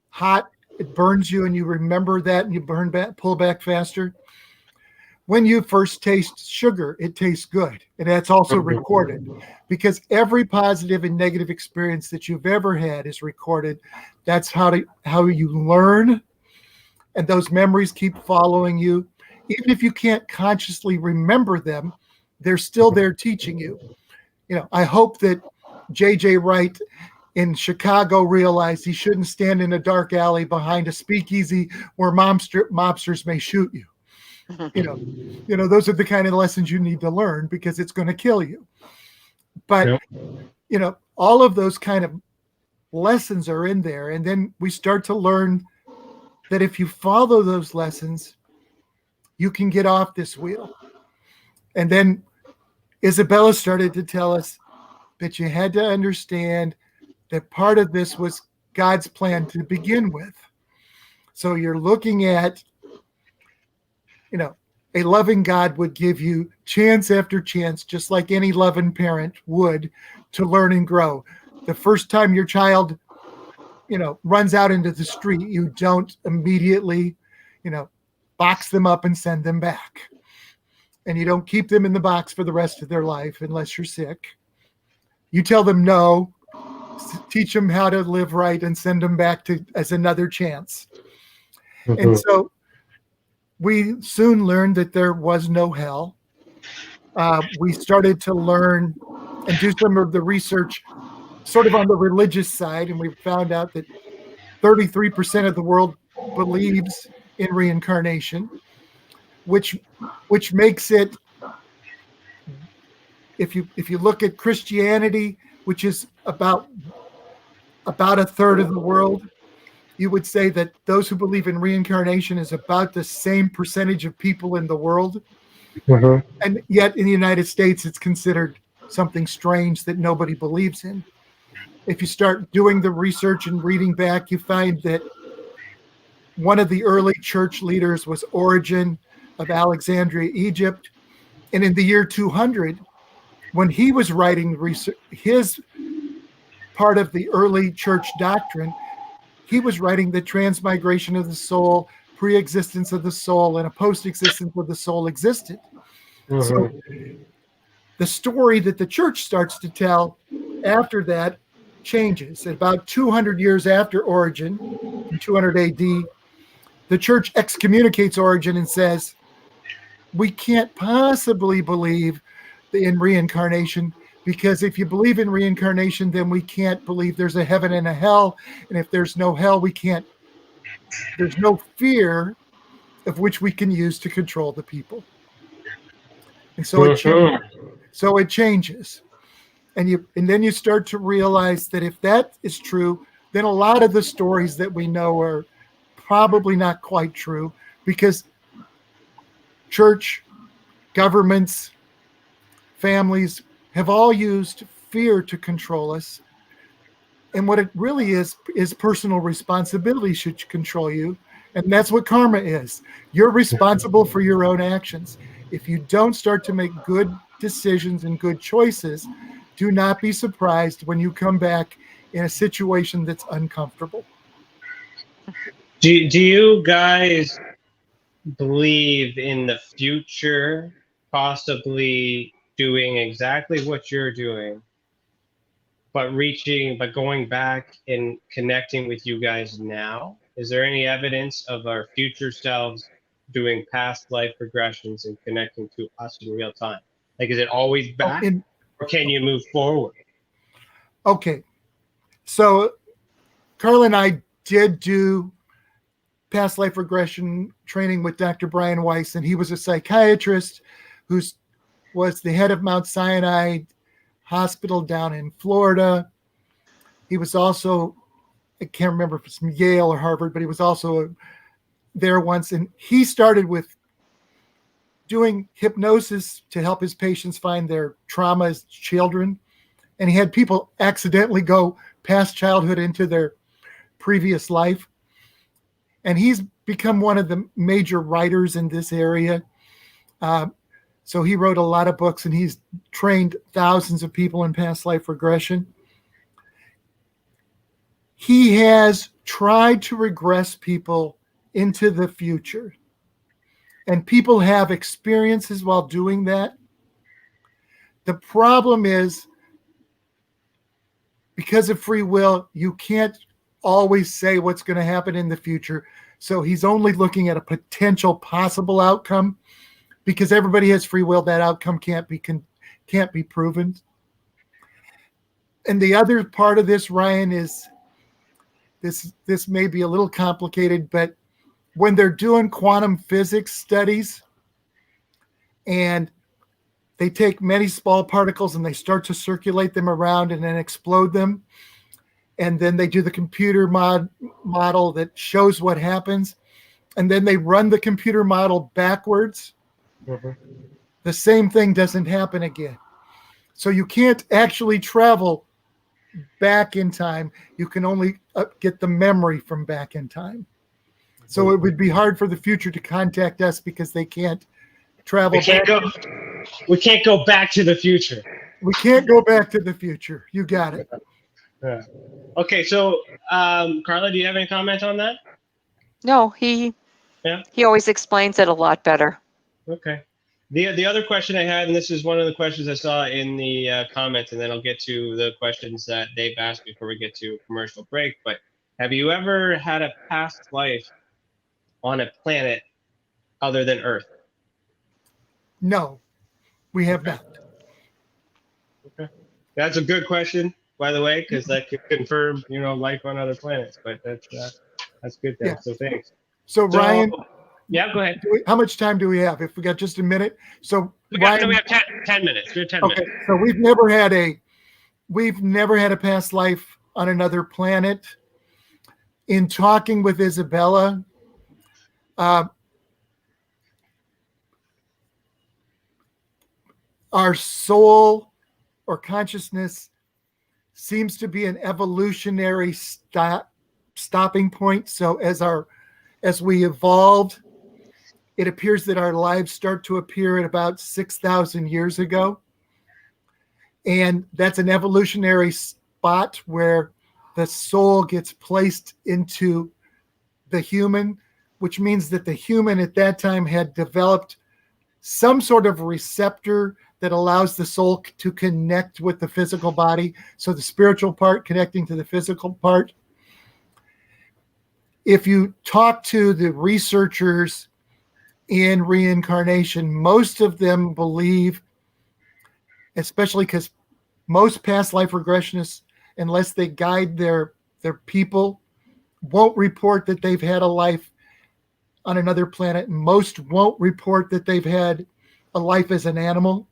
hot, it burns you and you remember that and you pull back faster. When you first taste sugar, it tastes good. And that's also recorded, because every positive and negative experience that you've ever had is recorded. That's how you learn. And those memories keep following you. Even if you can't consciously remember them, they're still there teaching you. I hope that J.J. Wright in Chicago realized he shouldn't stand in a dark alley behind a speakeasy where mobsters may shoot you. Those are the kind of lessons you need to learn, because it's going to kill you. But, all of those kind of lessons are in there. And then we start to learn that if you follow those lessons, you can get off this wheel. And then Isabella started to tell us that you had to understand that part of this was God's plan to begin with. So you're looking at, a loving God would give you chance after chance, just like any loving parent would, to learn and grow. The first time your child, runs out into the street, you don't immediately, box them up and send them back. And you don't keep them in the box for the rest of their life unless you're sick. You tell them no, teach them how to live right, and send them back as another chance. And so we soon learned that there was no hell. We started to learn and do some of the research sort of on the religious side, and we found out that 33% of the world believes in reincarnation, which makes it, if you look at Christianity, which is about a third of the world, you would say that those who believe in reincarnation is about the same percentage of people in the world. And yet in the United States, it's considered something strange that nobody believes in. If you start doing the research and reading back, you find that one of the early church leaders was Origen of Alexandria, Egypt. And in the year 200, when he was writing his part of the early church doctrine, he was writing the transmigration of the soul, pre-existence of the soul, and a post-existence of the soul existed. So the story that the church starts to tell after that changes. About 200 years after Origen, in 200 AD, the church excommunicates Origen and says, we can't possibly believe in reincarnation, because if you believe in reincarnation, then we can't believe there's a heaven and a hell. And if there's no hell, we can't there's no fear of which we can use to control the people. And so it changes. And then you start to realize that if that is true, then a lot of the stories that we know are probably not quite true, because church, governments, families have all used fear to control us. And what it really is personal responsibility should control you. And that's what karma is. You're responsible for your own actions. If you don't start to make good decisions and good choices, do not be surprised when you come back in a situation that's uncomfortable. Do you guys believe in the future possibly doing exactly what you're doing, but going back and connecting with you guys now? Is there any evidence of our future selves doing past life regressions and connecting to us in real time? Like, is it always back, or can you move forward? Okay. So Carla and I did do past life regression training with Dr. Brian Weiss, and he was a psychiatrist who was the head of Mount Sinai Hospital down in Florida. He was also, I can't remember if it's Yale or Harvard, but he was also there once. And he started with doing hypnosis to help his patients find their trauma as children. And he had people accidentally go past childhood into their previous life. And he's become one of the major writers in this area. So he wrote a lot of books, and he's trained thousands of people in past life regression. He has tried to regress people into the future. And people have experiences while doing that. The problem is, because of free will, you can't always say what's going to happen in the future. So he's only looking at a potential possible outcome. Because everybody has free will, that outcome can't be proven. And the other part of this, Ryan, is this may be a little complicated, but when they're doing quantum physics studies and they take many small particles and they start to circulate them around and then explode them, and then they do the computer model that shows what happens, and then they run the computer model backwards, the same thing doesn't happen again. So you can't actually travel back in time. You can only get the memory from back in time. So it would be hard for the future to contact us because they can't travel back. We can't go back to the future. We can't go back to the future. You got it. Yeah. Okay, so Carla, do you have any comment on that? No, he always explains it a lot better. Okay. The other question I had, and this is one of the questions I saw in the comments, and then I'll get to the questions that Dave asked before we get to a commercial break, but have you ever had a past life on a planet other than Earth? No, we have not. Okay. That's a good question, by the way, because that could confirm, life on other planets, but that's good. Yeah. So thanks. So Ryan, yeah, go ahead. How much time do we have? If we got just a minute. So we have 10 minutes. We have 10 minutes. So we've never had a past life on another planet. In talking with Isabella, our soul or consciousness seems to be an evolutionary stopping point. So as we evolved, it appears that our lives start to appear at about 6,000 years ago. And that's an evolutionary spot where the soul gets placed into the human, which means that the human at that time had developed some sort of receptor that allows the soul to connect with the physical body. So the spiritual part connecting to the physical part. If you talk to the researchers in reincarnation, most of them believe, especially because most past life regressionists, unless they guide their people, won't report that they've had a life on another planet. Most won't report that they've had a life as an animal.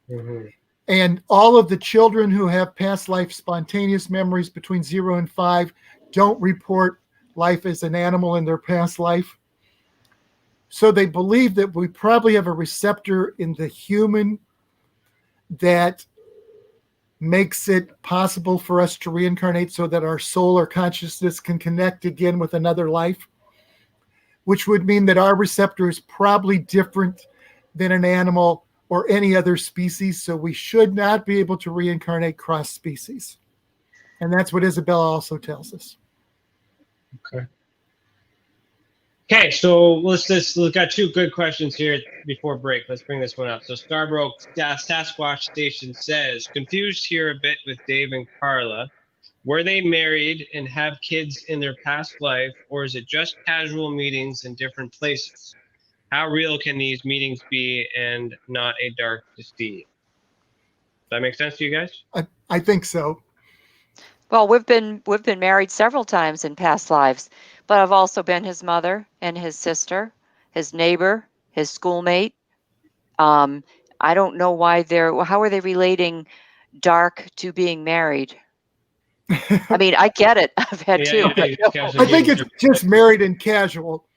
Mm-hmm. And all of the children who have past life spontaneous memories between 0 and 5 don't report life as an animal in their past life. So they believe that we probably have a receptor in the human that makes it possible for us to reincarnate so that our soul or consciousness can connect again with another life, which would mean that our receptor is probably different than an animal or any other species. So we should not be able to reincarnate cross species. And that's what Isabella also tells us. Okay, so we've got two good questions here before break. Let's bring this one up. So Starbroke Sasquatch Station says, confused here a bit with Dave and Carla. Were they married and have kids in their past life, or is it just casual meetings in different places? How real can these meetings be and not a dark deceit? Does that make sense to you guys? I think so. Well, we've been married several times in past lives, but I've also been his mother and his sister, his neighbor, his schoolmate. I don't know why how are they relating dark to being married? I mean, I get it. I've had two. I think it's casual I think meetings. it's just married and casual.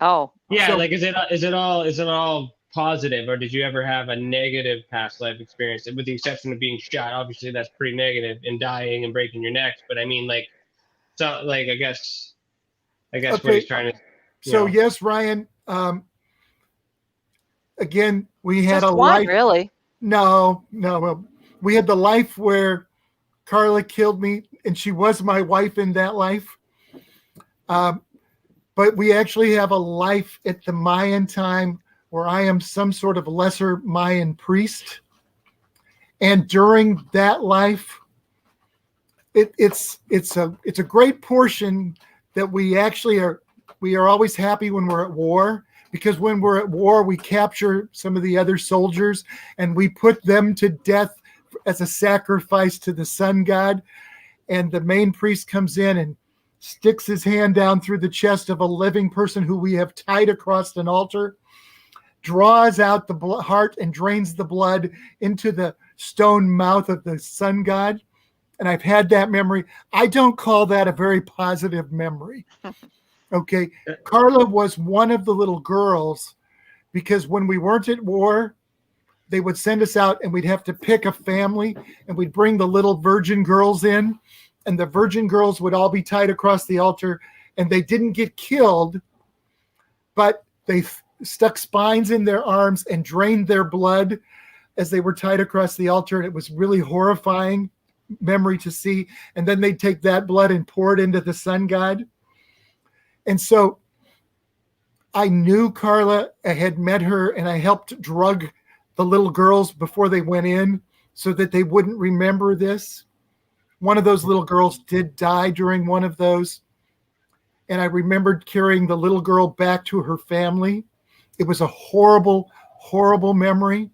Oh, Yeah, So- like is it all positive, or did you ever have a negative past life experience? With the exception of being shot, obviously that's pretty negative, and dying and breaking your neck. But I mean, like, so like I guess what Okay. he's trying to. So yes, Ryan. Again, we had just a one, life. really. No. Well, we had the life where Carla killed me, and she was my wife in that life. But we actually have a life at the Mayan time where I am some sort of lesser Mayan priest. And during that life, it's a great portion that we are always happy when we're at war, because when we're at war, we capture some of the other soldiers and we put them to death as a sacrifice to the sun god. And the main priest comes in and sticks his hand down through the chest of a living person who we have tied across an altar, draws out the heart and drains the blood into the stone mouth of the sun god. And I've had that memory. I don't call that a very positive memory. Okay. Carla was one of the little girls, because when we weren't at war, they would send us out and we'd have to pick a family, and we'd bring the little virgin girls in, and the virgin girls would all be tied across the altar, and they didn't get killed, but they stuck spines in their arms and drained their blood as they were tied across the altar. And it was really horrifying memory to see. And then they'd take that blood and pour it into the sun god. And so I knew Carla, I had met her, and I helped drug the little girls before they went in so that they wouldn't remember this. One of those little girls did die during one of those. And I remembered carrying the little girl back to her family. It was a horrible, horrible memory.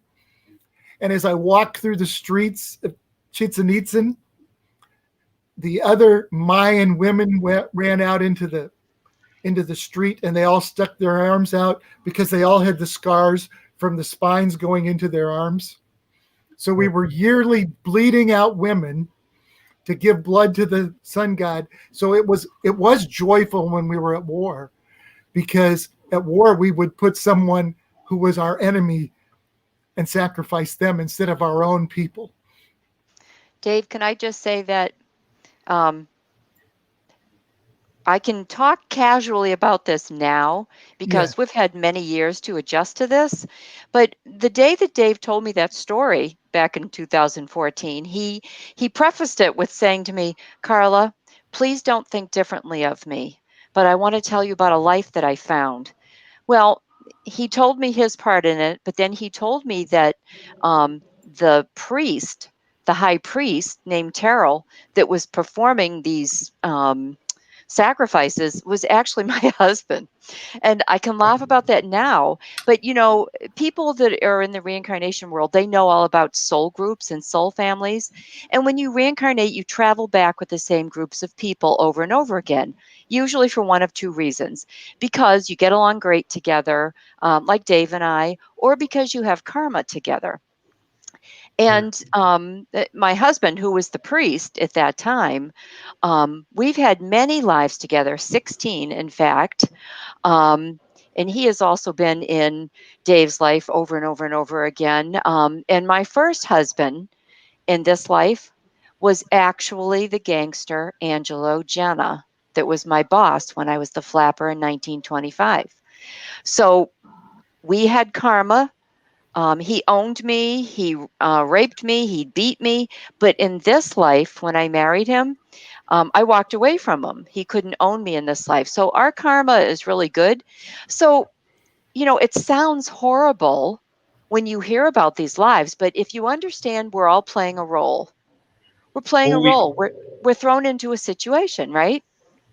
And as I walked through the streets of Chichen Itza, the other Mayan women ran out into the street, and they all stuck their arms out because they all had the scars from the spines going into their arms. So we were yearly bleeding out women to give blood to the sun god. So it was joyful when we were at war, because at war we would put someone who was our enemy and sacrifice them instead of our own people. Dave, can I just say that I can talk casually about this now because we've had many years to adjust to this. But the day that Dave told me that story back in 2014, he prefaced it with saying to me, Carla, please don't think differently of me, but I want to tell you about a life that I found. Well, he told me his part in it, but then he told me that the high priest named Terrell, that was performing these sacrifices was actually my husband. And I can laugh about that now. But, people that are in the reincarnation world, they know all about soul groups and soul families. And when you reincarnate, you travel back with the same groups of people over and over again, usually for one of two reasons: because you get along great together, like Dave and I, or because you have karma together. And my husband, who was the priest at that time, we've had many lives together, 16, in fact. And he has also been in Dave's life over and over and over again. And my first husband in this life was actually the gangster Angelo Genna that was my boss when I was the flapper in 1925. So we had karma. He owned me, he raped me, he beat me. But in this life, when I married him, I walked away from him. He couldn't own me in this life. So our karma is really good. So, it sounds horrible when you hear about these lives, but if you understand, we're all playing a role. We're playing a Well, role. We're thrown into a situation, right?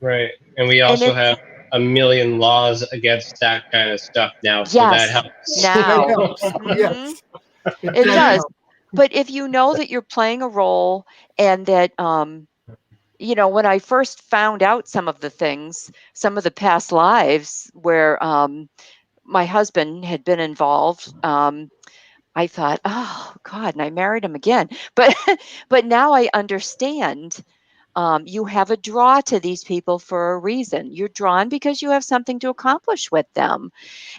right. And we And also it, have a million laws against that kind of stuff now, so that yes, helps. That now. helps. Hmm. Yes, it It does does. help. But if you know that you're playing a role, and that when I first found out some of the things, some of the past lives where my husband had been involved, I thought, oh God, and I married him again. But but now I understand. You have a draw to these people for a reason. You're drawn because you have something to accomplish with them.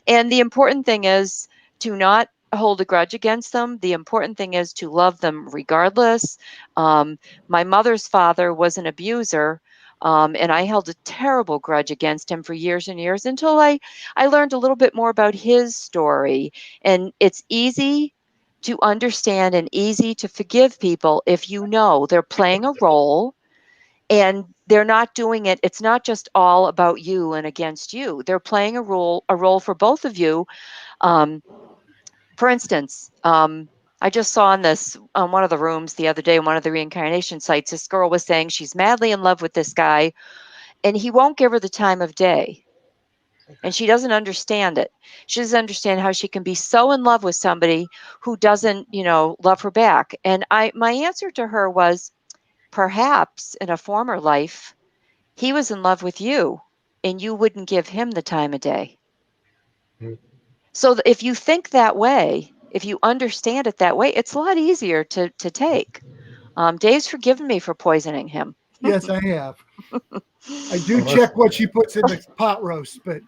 And the important thing is to not hold a grudge against them. The important thing is to love them regardless. My mother's father was an abuser. And I held a terrible grudge against him for years and years until I learned a little bit more about his story. And it's easy to understand and easy to forgive people if you know they're playing a role, and they're not doing it. It's not just all about you and against you. They're playing a role for both of you. um, for instance, I just saw on one of the rooms the other day, one of the reincarnation sites, this girl was saying she's madly in love with this guy, and he won't give her the time of day. And she doesn't understand it. She doesn't understand how she can be so in love with somebody who doesn't, love her back. And my answer to her was, perhaps in a former life, he was in love with you and you wouldn't give him the time of day. So if you think that way, if you understand it that way, it's a lot easier to take. Dave's forgiven me for poisoning him. Yes, I have. I do check what she puts in the pot roast, but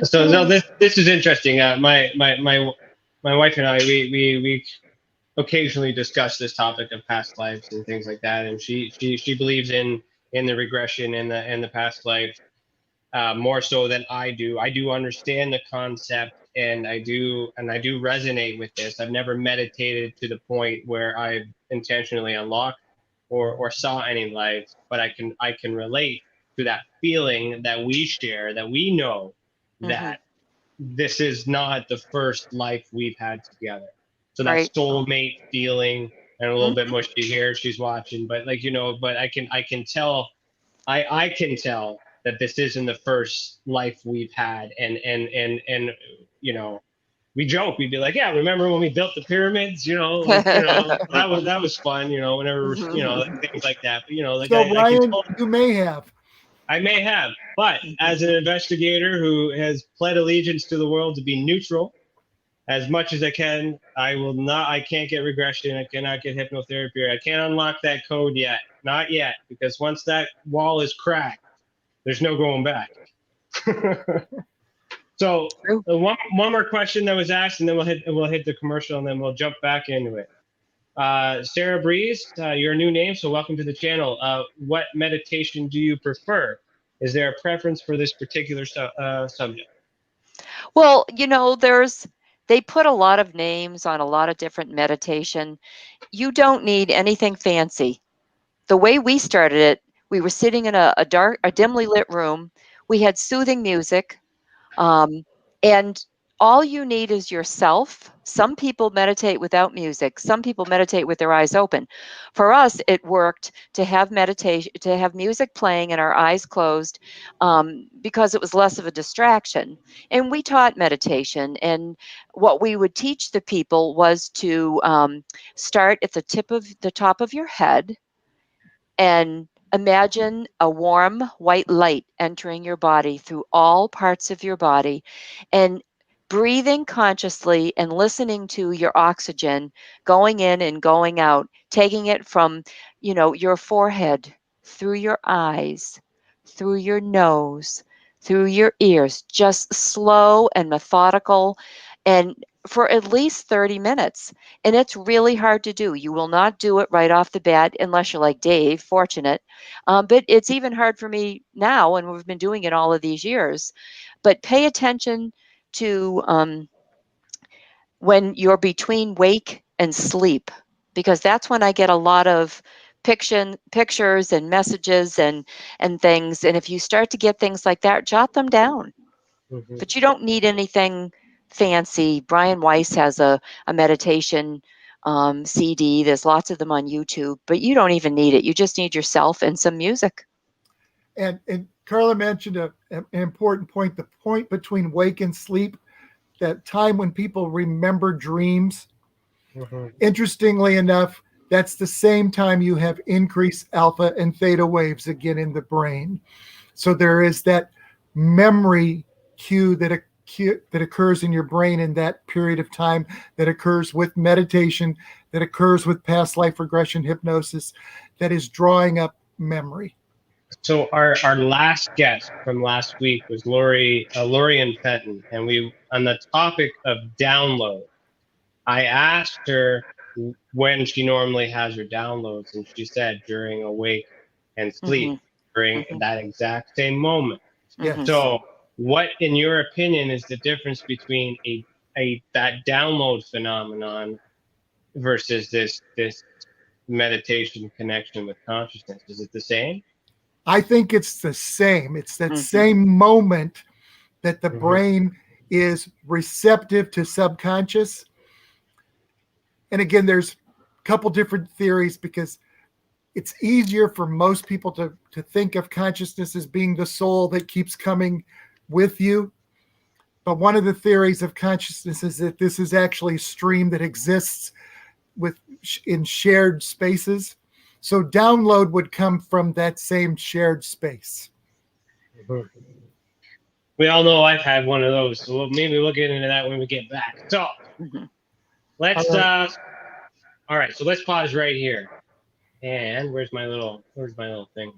So no, this is interesting. My wife and I, we occasionally discuss this topic of past lives and things like that, and she believes in the regression and the past life more so than I do. I do understand the concept, and I do resonate with this. I've never meditated to the point where I've intentionally unlocked or saw any lives, but I can relate to that feeling that we share, that we know Hmm. that this is not the first life we've had together. So that Right. soulmate feeling, and a little bit Hmm. mushy here, she's watching, but but I can tell, I can tell that this isn't the first life we've had, and you know we joke, we'd be like, yeah, remember when we built the pyramids, that was fun, whenever, like, things like that, but like so I can Ryan, tell. you may have. I may have, but as an investigator who has pled allegiance to the world to be neutral as much as I can, I will not. I can't get regression. I cannot get hypnotherapy. I can't unlock that code yet. Not yet, because once that wall is cracked, there's no going back. So True. one more question that was asked, and then we'll hit the commercial, and then we'll jump back into it. Sarah Breeze, your new name, so welcome to the channel. What meditation do you prefer? Is there a preference for this particular subject? Well, they put a lot of names on a lot of different meditation. You don't need anything fancy. The way we started it, we were sitting in a dimly lit room. We had soothing music. Um, and all you need is yourself. Some people meditate without music. Some people meditate with their eyes open. For us, it worked to have meditation, to have music playing and our eyes closed, because it was less of a distraction. And we taught meditation. And what we would teach the people was to start at the top of your head and imagine a warm white light entering your body through all parts of your body, and breathing consciously and listening to your oxygen going in and going out, taking it from, your forehead, through your eyes, through your nose, through your ears, just slow and methodical, and for at least 30 minutes. And it's really hard to do. You will not do it right off the bat unless you're like Dave, fortunate. But it's even hard for me now, and we've been doing it all of these years. But pay attention to when you're between wake and sleep, because that's when I get a lot of pictures and messages and things. And if you start to get things like that, jot them down. Mhm. But you don't need anything fancy. Brian Weiss has a meditation CD. There's lots of them on YouTube, but you don't even need it. You just need yourself and some music. And Carla mentioned an important point, the point between wake and sleep, that time when people remember dreams. Mhm. Interestingly enough, that's the same time you have increased alpha and theta waves again in the brain. So there is that memory cue that occurs in your brain in that period of time, that occurs with meditation, that occurs with past life regression hypnosis, that is drawing up memory. So our last guest from last week was Lori and Fenton, and we, on the topic of download, I asked her when she normally has her downloads, and she said during awake and sleep, during that exact same moment. Yes. So what, in your opinion, is the difference between that download phenomenon versus this meditation connection with consciousness? Is it the same? I think it's the same. It's that same moment that the brain is receptive to subconscious. And again, there's a couple different theories, because it's easier for most people to think of consciousness as being the soul that keeps coming with you. But one of the theories of consciousness is that this is actually a stream that exists in shared spaces. So download would come from that same shared space. We all know I've had one of those, so maybe we'll get into that when we get back. So let's all right, so let's pause right here. And where's my little thing?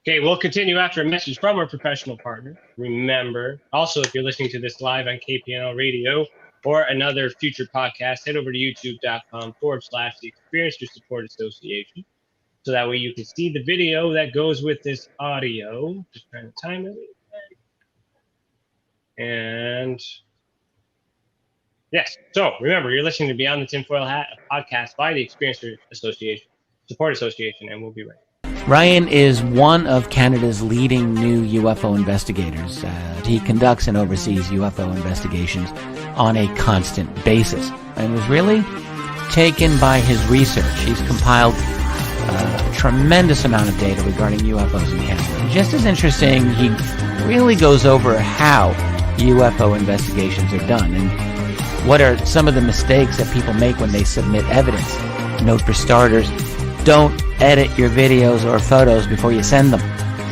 Okay, we'll continue after a message from our professional partner. Remember, also, if you're listening to this live on KPNL Radio or another future podcast, head over to youtube.com/The Experiencer Support Association. So that way you can see the video that goes with this audio. Just trying to time it. And yes, so remember, you're listening to Beyond the Tinfoil Hat, a podcast by the Experiencer Support Association, and we'll be right back. Ryan is one of Canada's leading new UFO investigators. He conducts and oversees UFO investigations on a constant basis and was really taken by his research. He's compiled a tremendous amount of data regarding UFOs in Canada. And just as interesting, he really goes over how UFO investigations are done and what are some of the mistakes that people make when they submit evidence. Note for starters, don't edit your videos or photos before you send them.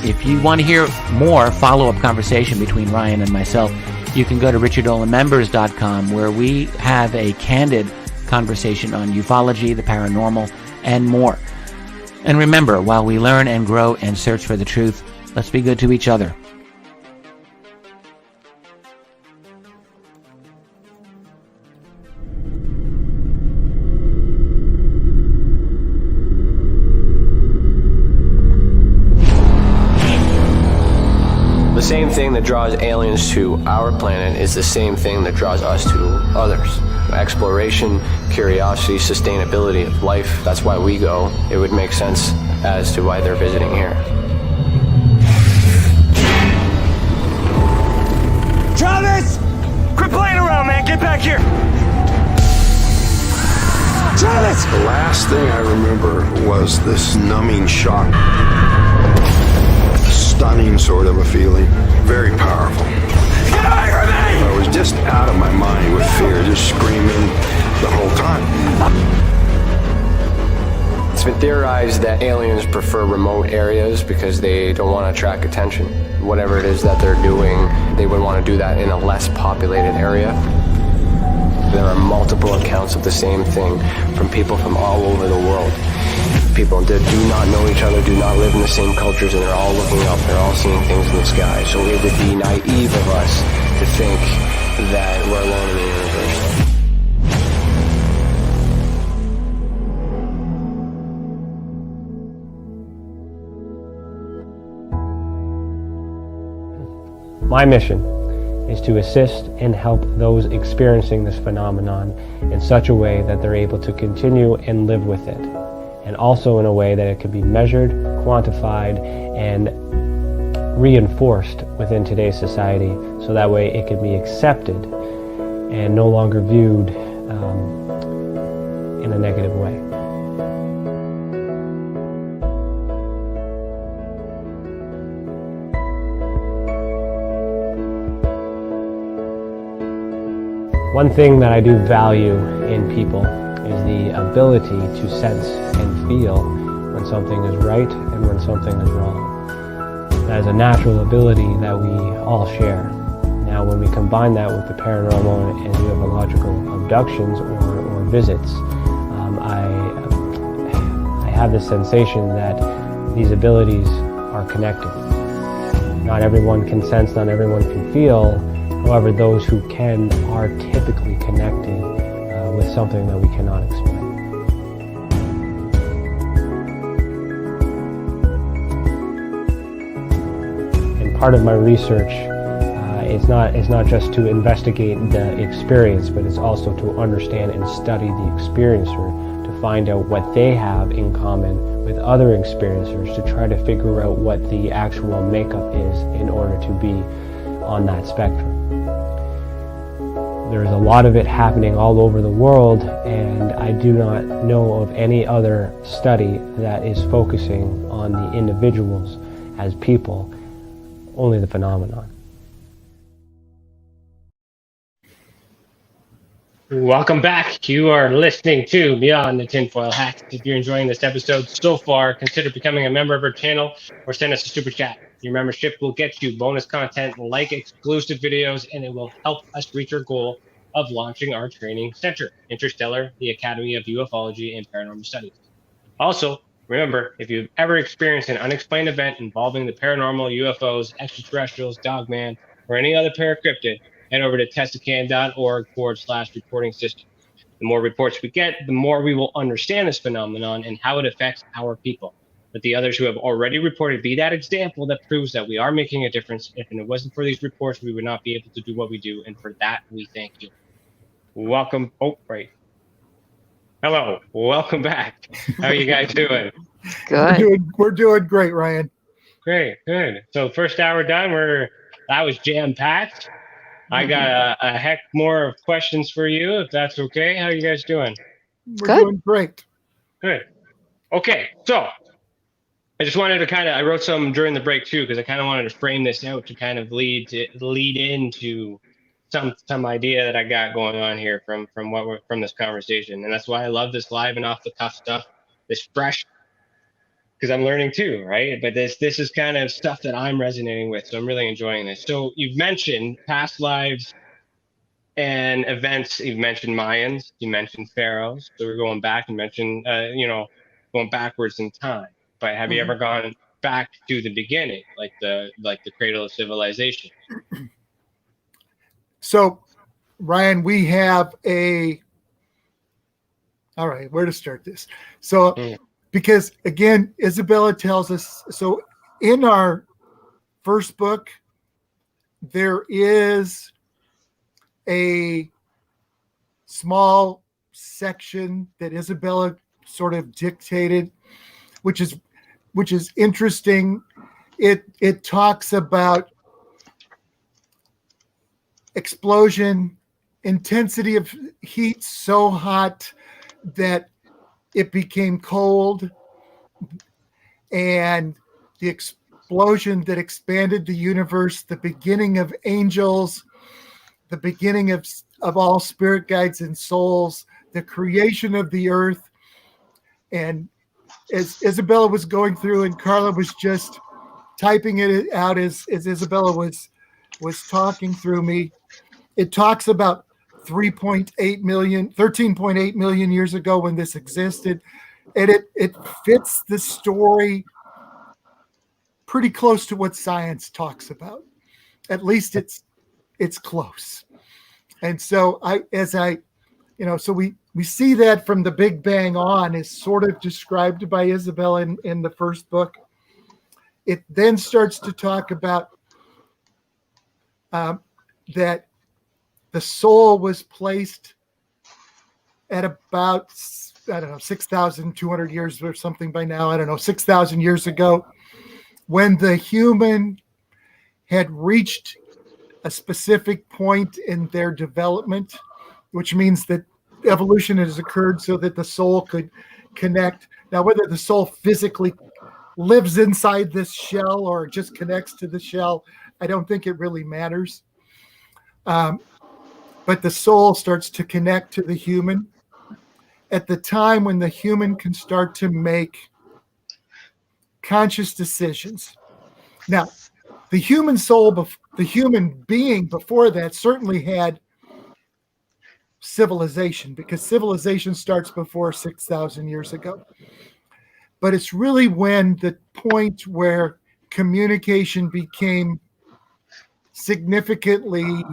If you want to hear more follow-up conversation between Ryan and myself, you can go to richardolanmembers.com, where we have a candid conversation on ufology, the paranormal, and more. And remember, while we learn and grow and search for the truth, let's be good to each other. The same thing that draws aliens to our planet is the same thing that draws us to others. Exploration, curiosity, sustainability of life. That's why we go. It would make sense as to why they're visiting here. last thing I remember was this numbing shock. Stunning sort of a feeling. Very powerful. Get away from me! I was just out of my mind with fear, just screaming the whole time. It's been theorized that aliens prefer remote areas because they don't want to attract attention. Whatever it is that they're doing, they would want to do that in a less populated area. There are multiple accounts of the same thing from people from all over the world. People that do not know each other, do not live in the same cultures, and they're all looking up, they're all seeing things in the sky. So it would be naive of us to think that we're alone in the universe. My mission is to assist and help those experiencing this phenomenon in such a way that they're able to continue and live with it, and also in a way that it can be measured, quantified, and reinforced within today's society, so that way it can be accepted and no longer viewed in a negative way. One thing that I do value in people is the ability to sense and feel when something is right and when something is wrong. That is a natural ability that we all share. Now, when we combine that with the paranormal and ufological abductions or visits, I have the sensation that these abilities are connected. Not everyone can sense, not everyone can feel. However, those who can are typically connected with something that we cannot explain. And part of my research is not just to investigate the experience, but it's also to understand and study the experiencer to find out what they have in common with other experiencers, to try to figure out what the actual makeup is in order to be on that spectrum. There's a lot of it happening all over the world, and I do not know of any other study that is focusing on the individuals as people, only the phenomenon. Welcome back. You are listening to Beyond the Tinfoil Hat. If you're enjoying this episode so far, consider becoming a member of our channel or send us a super chat. Your membership will get you bonus content like exclusive videos, and it will help us reach our goal of launching our training center, Interstellar, the Academy of Ufology and Paranormal Studies. Also, remember, if you've ever experienced an unexplained event involving the paranormal, UFOs, extraterrestrials, Dogman, or any other paracryptid, head over to testacan.org/reporting system. The more reports we get, the more we will understand this phenomenon and how it affects our people. But the others who have already reported be that example that proves that we are making a difference. If it wasn't for these reports, we would not be able to do what we do. And for that, we thank you. Welcome. Oh, right. Hello. Welcome back. How are you guys doing? Good. We're doing great, Ryan. Great. Good. So first hour done. That was jam-packed. I got a heck more of questions for you, if that's okay. How are you guys doing? We're doing great. Good. Okay. So I just wanted to I wrote some during the break too, because I kind of wanted to frame this out to kind of lead into some idea that I got going on here from this conversation, and that's why I love this live and off the cuff stuff, this fresh, because I'm learning too, right? But this is kind of stuff that I'm resonating with, so I'm really enjoying this. So you've mentioned past lives and events. You've mentioned Mayans, you mentioned pharaohs, so we're going back and mentioned going backwards in time. But have you ever gone back to the beginning, like the cradle of civilization? So, Ryan, we have all right, where to start this? So, because again, Isabella tells us, so in our first book, there is a small section that Isabella sort of dictated, which is interesting. It talks about explosion, intensity of heat so hot that it became cold, and the explosion that expanded the universe, the beginning of angels, the beginning of all spirit guides and souls, the creation of the earth. And as Isabella was going through, and Carla was just typing it out as Isabella was talking through me, it talks about 13.8 million years ago when this existed. And it fits the story pretty close to what science talks about. At least it's close. And so so we see that from the Big Bang on is sort of described by Isabella in the first book. It then starts to talk about that the soul was placed at about, 6,200 years or something by now, 6,000 years ago, when the human had reached a specific point in their development, which means that evolution has occurred so that the soul could connect. Now, whether the soul physically lives inside this shell or just connects to the shell, I don't think it really matters. But the soul starts to connect to the human at the time when the human can start to make conscious decisions. Now, the human soul, the human being before that certainly had civilization, because civilization starts before 6,000 years ago. But it's really when the point where communication became significantly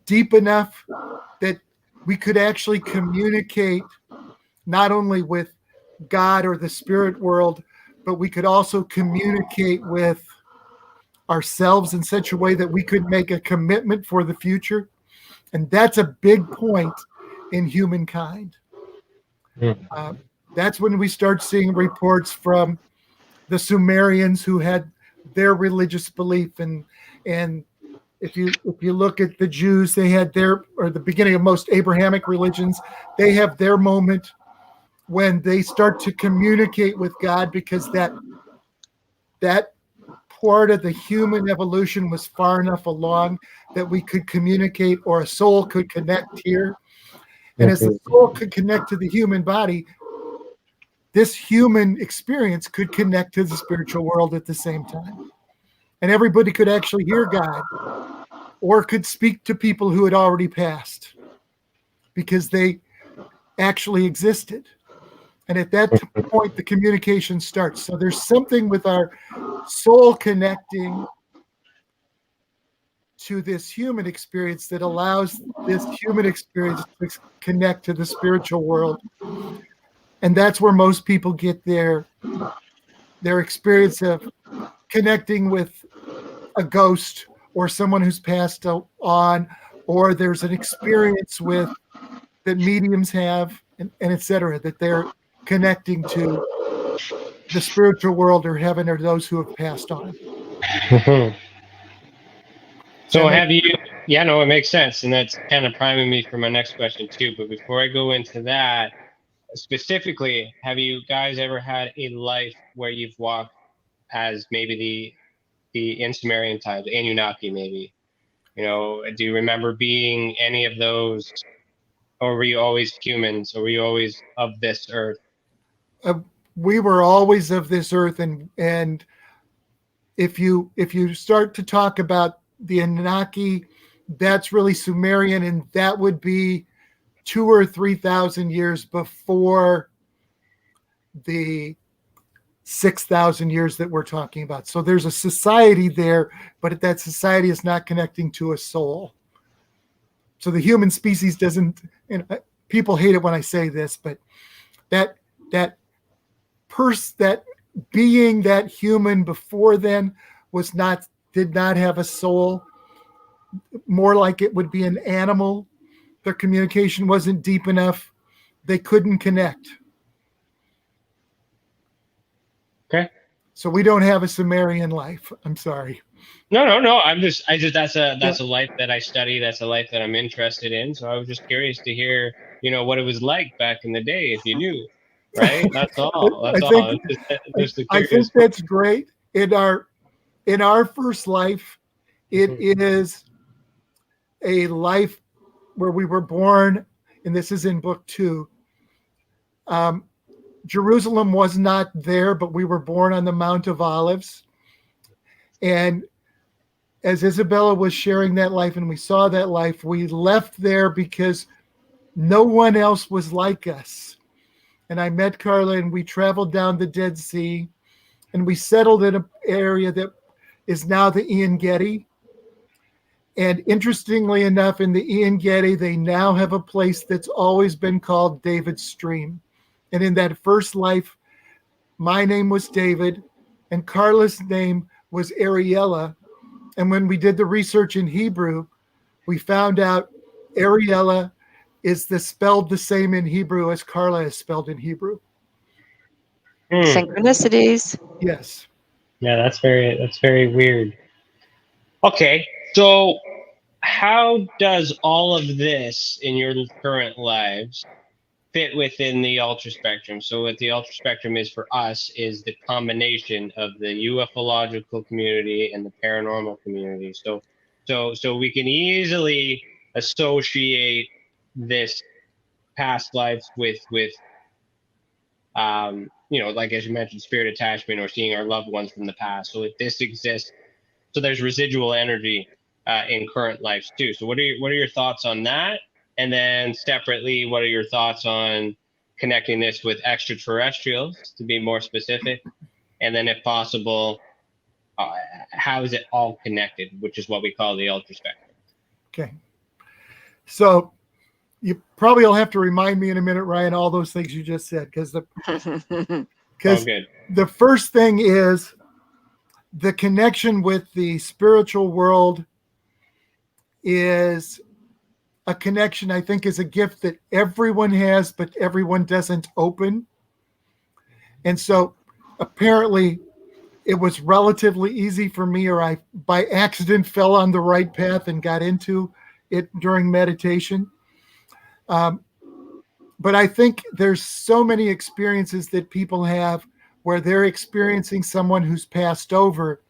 deep enough that we could actually communicate not only with God or the spirit world, but we could also communicate with ourselves in such a way that we could make a commitment for the future. And that's a big point in humankind. That's when we start seeing reports from the Sumerians who had their religious belief. And if you look at the Jews, they had the beginning of most Abrahamic religions, they have their moment when they start to communicate with God, because that part of the human evolution was far enough along that we could communicate, or a soul could connect here. And as the soul could connect to the human body, this human experience could connect to the spiritual world at the same time. And everybody could actually hear God, or could speak to people who had already passed, because they actually existed. And at that point, the communication starts. So there's something with our soul connecting to this human experience that allows this human experience to connect to the spiritual world. And that's where most people get their experience of connecting with a ghost or someone who's passed on, or there's an experience with that mediums have, and et cetera, that they're connecting to the spiritual world or heaven, or those who have passed on. So have you, it makes sense. And that's kind of priming me for my next question too. But before I go into that, specifically, have you guys ever had a life where you've walked as maybe in Sumerian times, Anunnaki maybe? Do you remember being any of those, or were you always humans, or were you always of this earth? We were always of this earth, and if you start to talk about the Anunnaki, that's really Sumerian, and that would be 2,000 or 3,000 years before the 6,000 years that we're talking about. So there's a society there, but that society is not connecting to a soul. So the human species doesn't, and people hate it when I say this, but that being, that human before then did not have a soul. More like it would be an animal. Their communication wasn't deep enough. They couldn't connect. Okay. So we don't have a Sumerian life. I'm sorry. No. That's a life that I study. That's a life that I'm interested in. So I was just curious to hear, what it was like back in the day if you knew, right? That's all. That's I all. think Just the I curious. think that's great. In our first life, it is a life where we were born, and this is in book 2. Jerusalem was not there, but we were born on the Mount of Olives. And as Isabella was sharing that life and we saw that life, we left there because no one else was like us. And I met Carla and we traveled down the Dead Sea and we settled in an area that is now the Ian Getty. And interestingly enough, in the Ian Getty, they now have a place that's always been called David's Stream. And in that first life, my name was David and Carla's name was Ariella. And when we did the research in Hebrew, we found out Ariella is spelled the same in Hebrew as Carla is spelled in Hebrew. Synchronicities. Yes. Yeah, that's very weird. Okay, so how does all of this in your current lives fit within the ultra spectrum? So what the ultra spectrum is for us is the combination of the ufological community and the paranormal community. So we can easily associate this past life with like as you mentioned, spirit attachment or seeing our loved ones from the past. So if this exists, so there's residual energy in current lives too. So what are your thoughts on that? And then separately, what are your thoughts on connecting this with extraterrestrials, to be more specific? And then if possible, how is it all connected, which is what we call the ultra spectrum? Okay. So you probably will have to remind me in a minute, Ryan, all those things you just said, because the first thing is the connection with the spiritual world is a connection, I think, is a gift that everyone has, but everyone doesn't open. And so apparently it was relatively easy for me, or I by accident fell on the right path and got into it during meditation. But I think there's so many experiences that people have where they're experiencing someone who's passed over,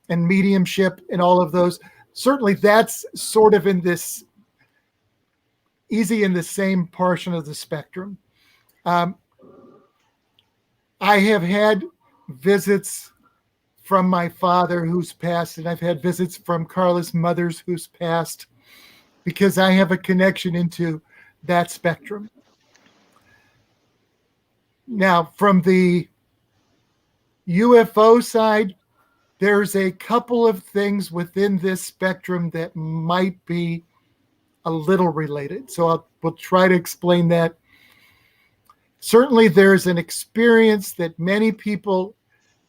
and mediumship and all of those. Certainly that's sort of in this easy in the same portion of the spectrum. I have had visits from my father who's passed, and I've had visits from Carla's mother's who's passed, because I have a connection into that spectrum. Now, from the UFO side, there's a couple of things within this spectrum that might be a little related. So we'll try to explain that. Certainly there's an experience that many people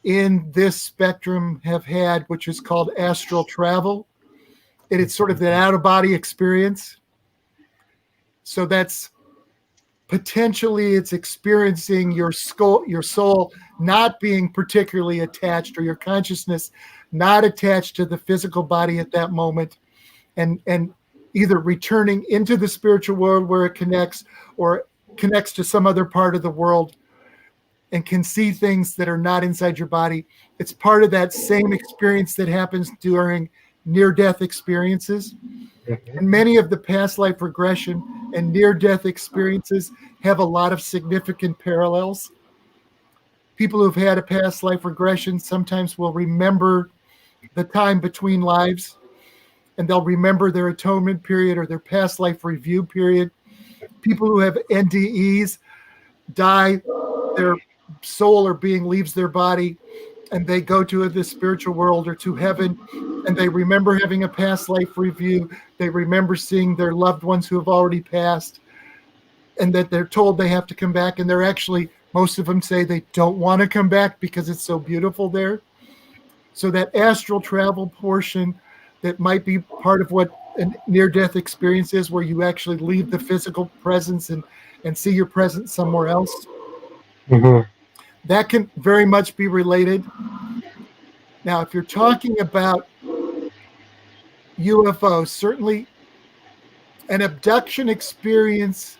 in this spectrum have had, which is called astral travel. It's sort of that out-of-body experience. So that's potentially it's experiencing your soul not being particularly attached, or your consciousness not attached to the physical body at that moment, and either returning into the spiritual world where it connects, or connects to some other part of the world and can see things that are not inside your body. It's part of that same experience that happens during near-death experiences. And many of the past life regression and near-death experiences have a lot of significant parallels. People who've had a past life regression sometimes will remember the time between lives, and they'll remember their atonement period or their past life review period. People who have NDEs die, their soul or being leaves their body, and they go to the spiritual world or to heaven, and they remember having a past life review. They remember seeing their loved ones who have already passed, and that they're told they have to come back, and they're actually, most of them say they don't want to come back because it's so beautiful there. So that astral travel portion that might be part of what a near-death experience is, where you actually leave the physical presence and see your presence somewhere else. Mm-hmm. That can very much be related. Now, if you're talking about UFOs, certainly an abduction experience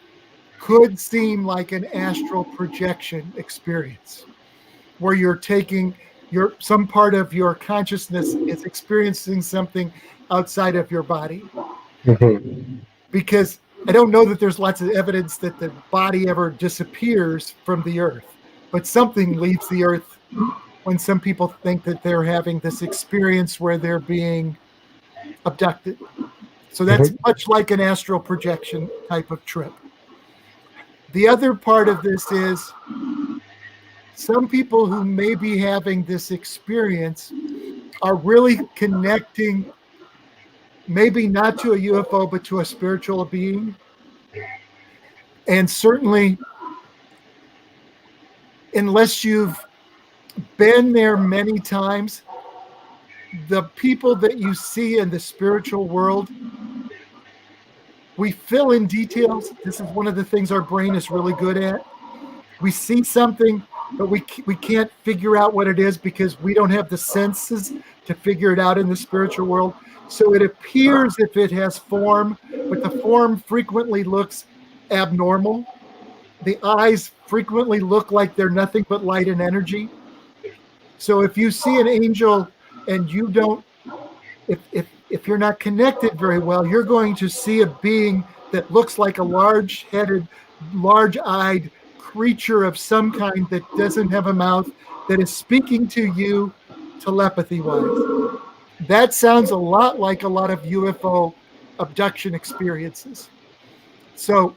could seem like an astral projection experience, where you're taking some part of your consciousness is experiencing something outside of your body. Because I don't know that there's lots of evidence that the body ever disappears from the earth, but something leaves the earth when some people think that they're having this experience where they're being abducted. So that's much like an astral projection type of trip. The other part of this is some people who may be having this experience are really connecting, maybe not to a UFO, but to a spiritual being. And certainly, unless you've been there many times, the people that you see in the spiritual world, we fill in details. This is one of the things our brain is really good at. We see something, but we can't figure out what it is because we don't have the senses to figure it out in the spiritual world. So it appears if it has form, but the form frequently looks abnormal. The eyes frequently look like they're nothing but light and energy. So if you see an angel and you don't, if you're not connected very well, you're going to see a being that looks like a large-headed, large-eyed creature of some kind that doesn't have a mouth, that is speaking to you telepathy-wise. That sounds a lot like a lot of UFO abduction experiences. So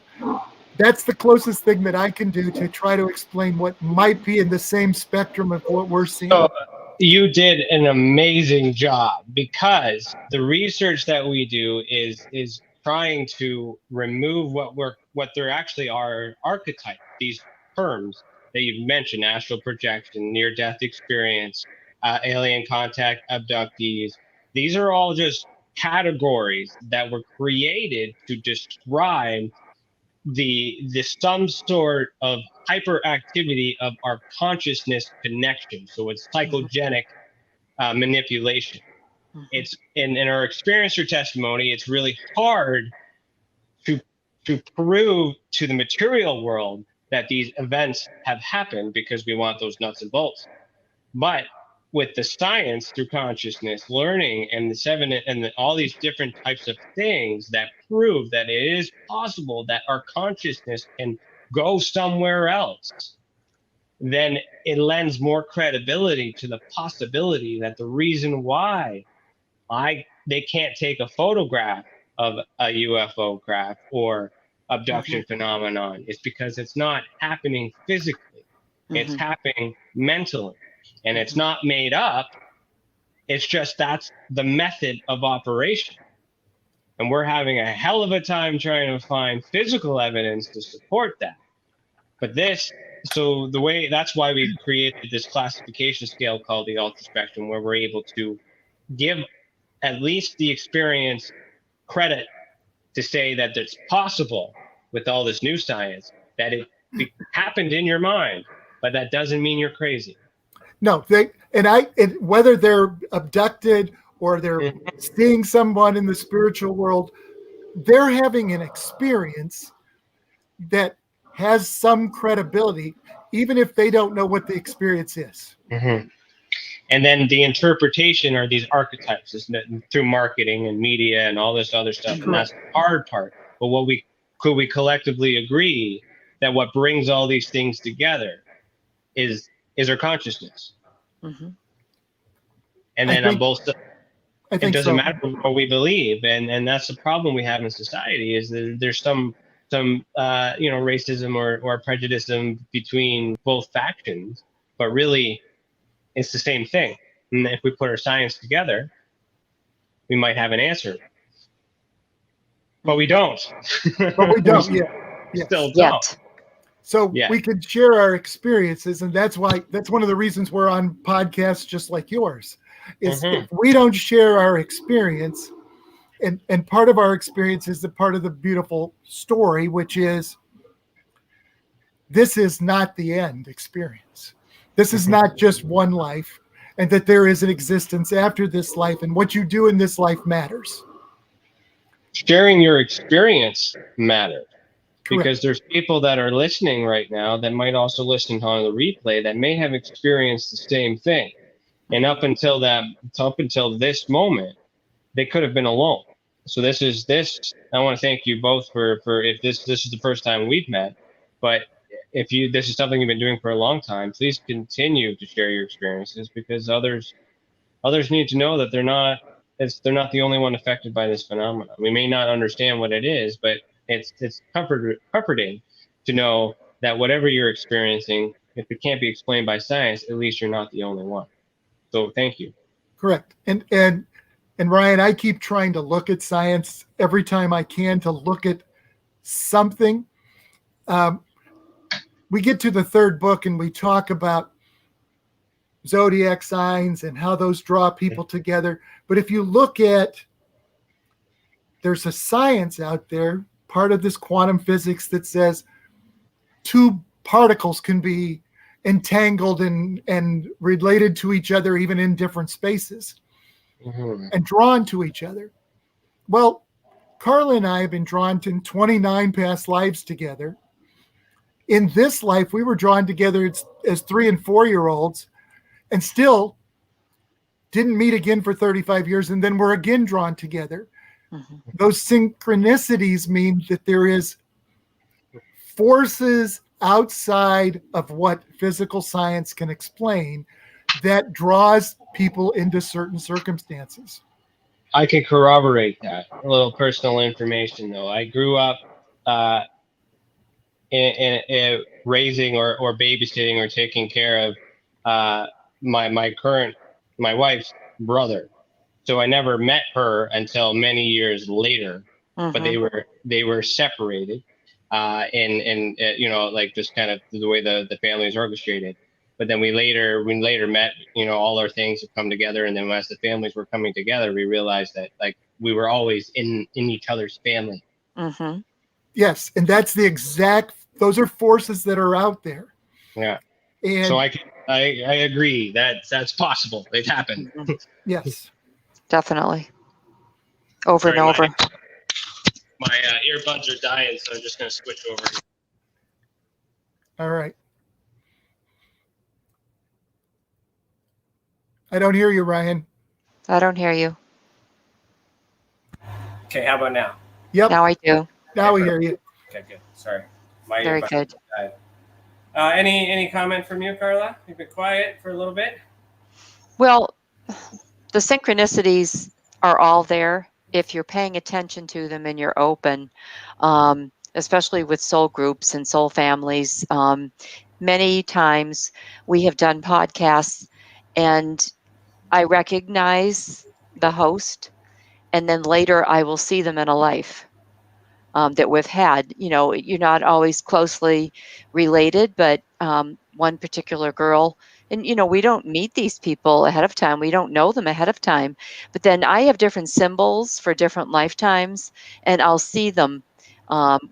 that's the closest thing that I can do to try to explain what might be in the same spectrum of what we're seeing. So you did an amazing job, because the research that we do is trying to remove what there actually are archetypes, these terms that you've mentioned: astral projection, near-death experience, alien contact, abductees. These are all just categories that were created to describe the some sort of hyperactivity of our consciousness connection. So it's psychogenic manipulation. It's in our experiencer testimony, it's really hard to prove to the material world that these events have happened, because we want those nuts and bolts. But with the science through consciousness learning and all these different types of things that prove that it is possible that our consciousness can go somewhere else, then it lends more credibility to the possibility that the reason why they can't take a photograph of a UFO craft or abduction phenomenon is because it's not happening physically. It's happening mentally. And it's not made up. It's just that's the method of operation. And we're having a hell of a time trying to find physical evidence to support that. But that's why we've created this classification scale called the ultra spectrum, where we're able to give at least the experience credit to say that it's possible with all this new science, that it happened in your mind, but that doesn't mean you're crazy. No, whether they're abducted or they're seeing someone in the spiritual world, they're having an experience that has some credibility, even if they don't know what the experience is. And then the interpretation are these archetypes through marketing and media and all this other stuff. And that's the hard part. But could we collectively agree that what brings all these things together is our consciousness? And then on both sides, it doesn't matter what we believe. And that's the problem we have in society, is that there's some racism or prejudice between both factions, but really it's the same thing. And if we put our science together, we might have an answer. But we don't. Still don't. So we could share our experiences, and that's one of the reasons we're on podcasts just like yours. Is if we don't share our experience, and part of our experience is the part of the beautiful story, which is this is not the end experience. This is not just one life, and that there is an existence after this life, and what you do in this life matters. Sharing your experience matters. Because there's people that are listening right now that might also listen on the replay that may have experienced the same thing. And up until this moment, they could have been alone. So this. I want to thank you both for if this is the first time we've met, but if this is something you've been doing for a long time, please continue to share your experiences, because others need to know that they're not the only one affected by this phenomenon. We may not understand what it is, but it's comforting to know that whatever you're experiencing, if it can't be explained by science, at least you're not the only one. So thank you. Correct. And Ryan, I keep trying to look at science every time I can, to look at something. We get to the third book and we talk about zodiac signs and how those draw people together. But if you look at, there's a science out there, part of this quantum physics, that says two particles can be entangled and related to each other, even in different spaces, and drawn to each other. Well, Carla and I have been drawn to 29 past lives together. In this life, we were drawn together as 3 and 4 year olds, and still didn't meet again for 35 years, and then we're again drawn together. Those synchronicities mean that there is forces outside of what physical science can explain that draws people into certain circumstances. I can corroborate that. A little personal information, though. I grew up in raising or babysitting or taking care of my wife's brother. So I never met her until many years later. But they were separated, and like just kind of the way the family is orchestrated. But then we later met, all our things have come together. And then as the families were coming together, we realized that like we were always in each other's family. Yes. And that's those are forces that are out there. Yeah. And so I agree that's possible. It happened. Yes. Definitely. Over and over. My earbuds are dying, so I'm just going to switch over. All right. I don't hear you, Ryan. I don't hear you. Okay, how about now? Yep. Now I do. Now we hear you. Okay, good. Sorry. My Very earbuds good. died. Any comment from you, Carla? You've been quiet for a little bit. Well, the synchronicities are all there if you're paying attention to them and you're open, especially with soul groups and soul families. Many times we have done podcasts and I recognize the host, and then later I will see them in a life that we've had. You're not always closely related, but one particular girl, and we don't meet these people ahead of time. We don't know them ahead of time. But then I have different symbols for different lifetimes, and I'll see them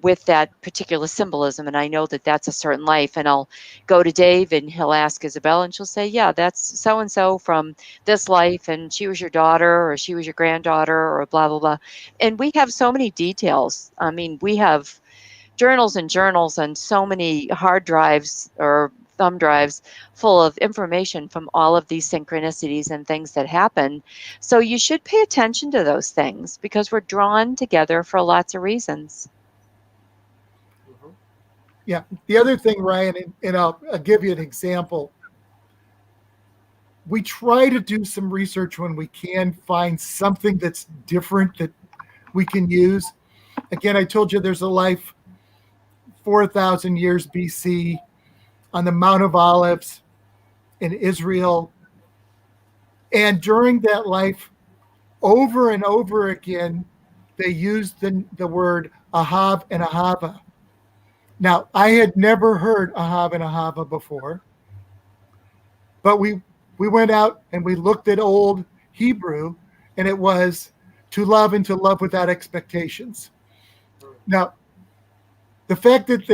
with that particular symbolism. And I know that that's a certain life. And I'll go to Dave and he'll ask Isabel, and she'll say, yeah, that's so-and-so from this life. And she was your daughter, or she was your granddaughter, or blah, blah, blah. And we have so many details. I mean, we have journals and so many hard drives or thumb drives full of information from all of these synchronicities and things that happen. So you should pay attention to those things, because we're drawn together for lots of reasons. Yeah. The other thing, Ryan, and I'll give you an example. We try to do some research when we can find something that's different that we can use. Again, I told you there's a life 4,000 years BC on the Mount of Olives in Israel. And during that life, over and over again, they used the word Ahav and Ahava. Now, I had never heard Ahav and Ahava before, but we went out and we looked at old Hebrew, and it was to love and to love without expectations. Now, the fact that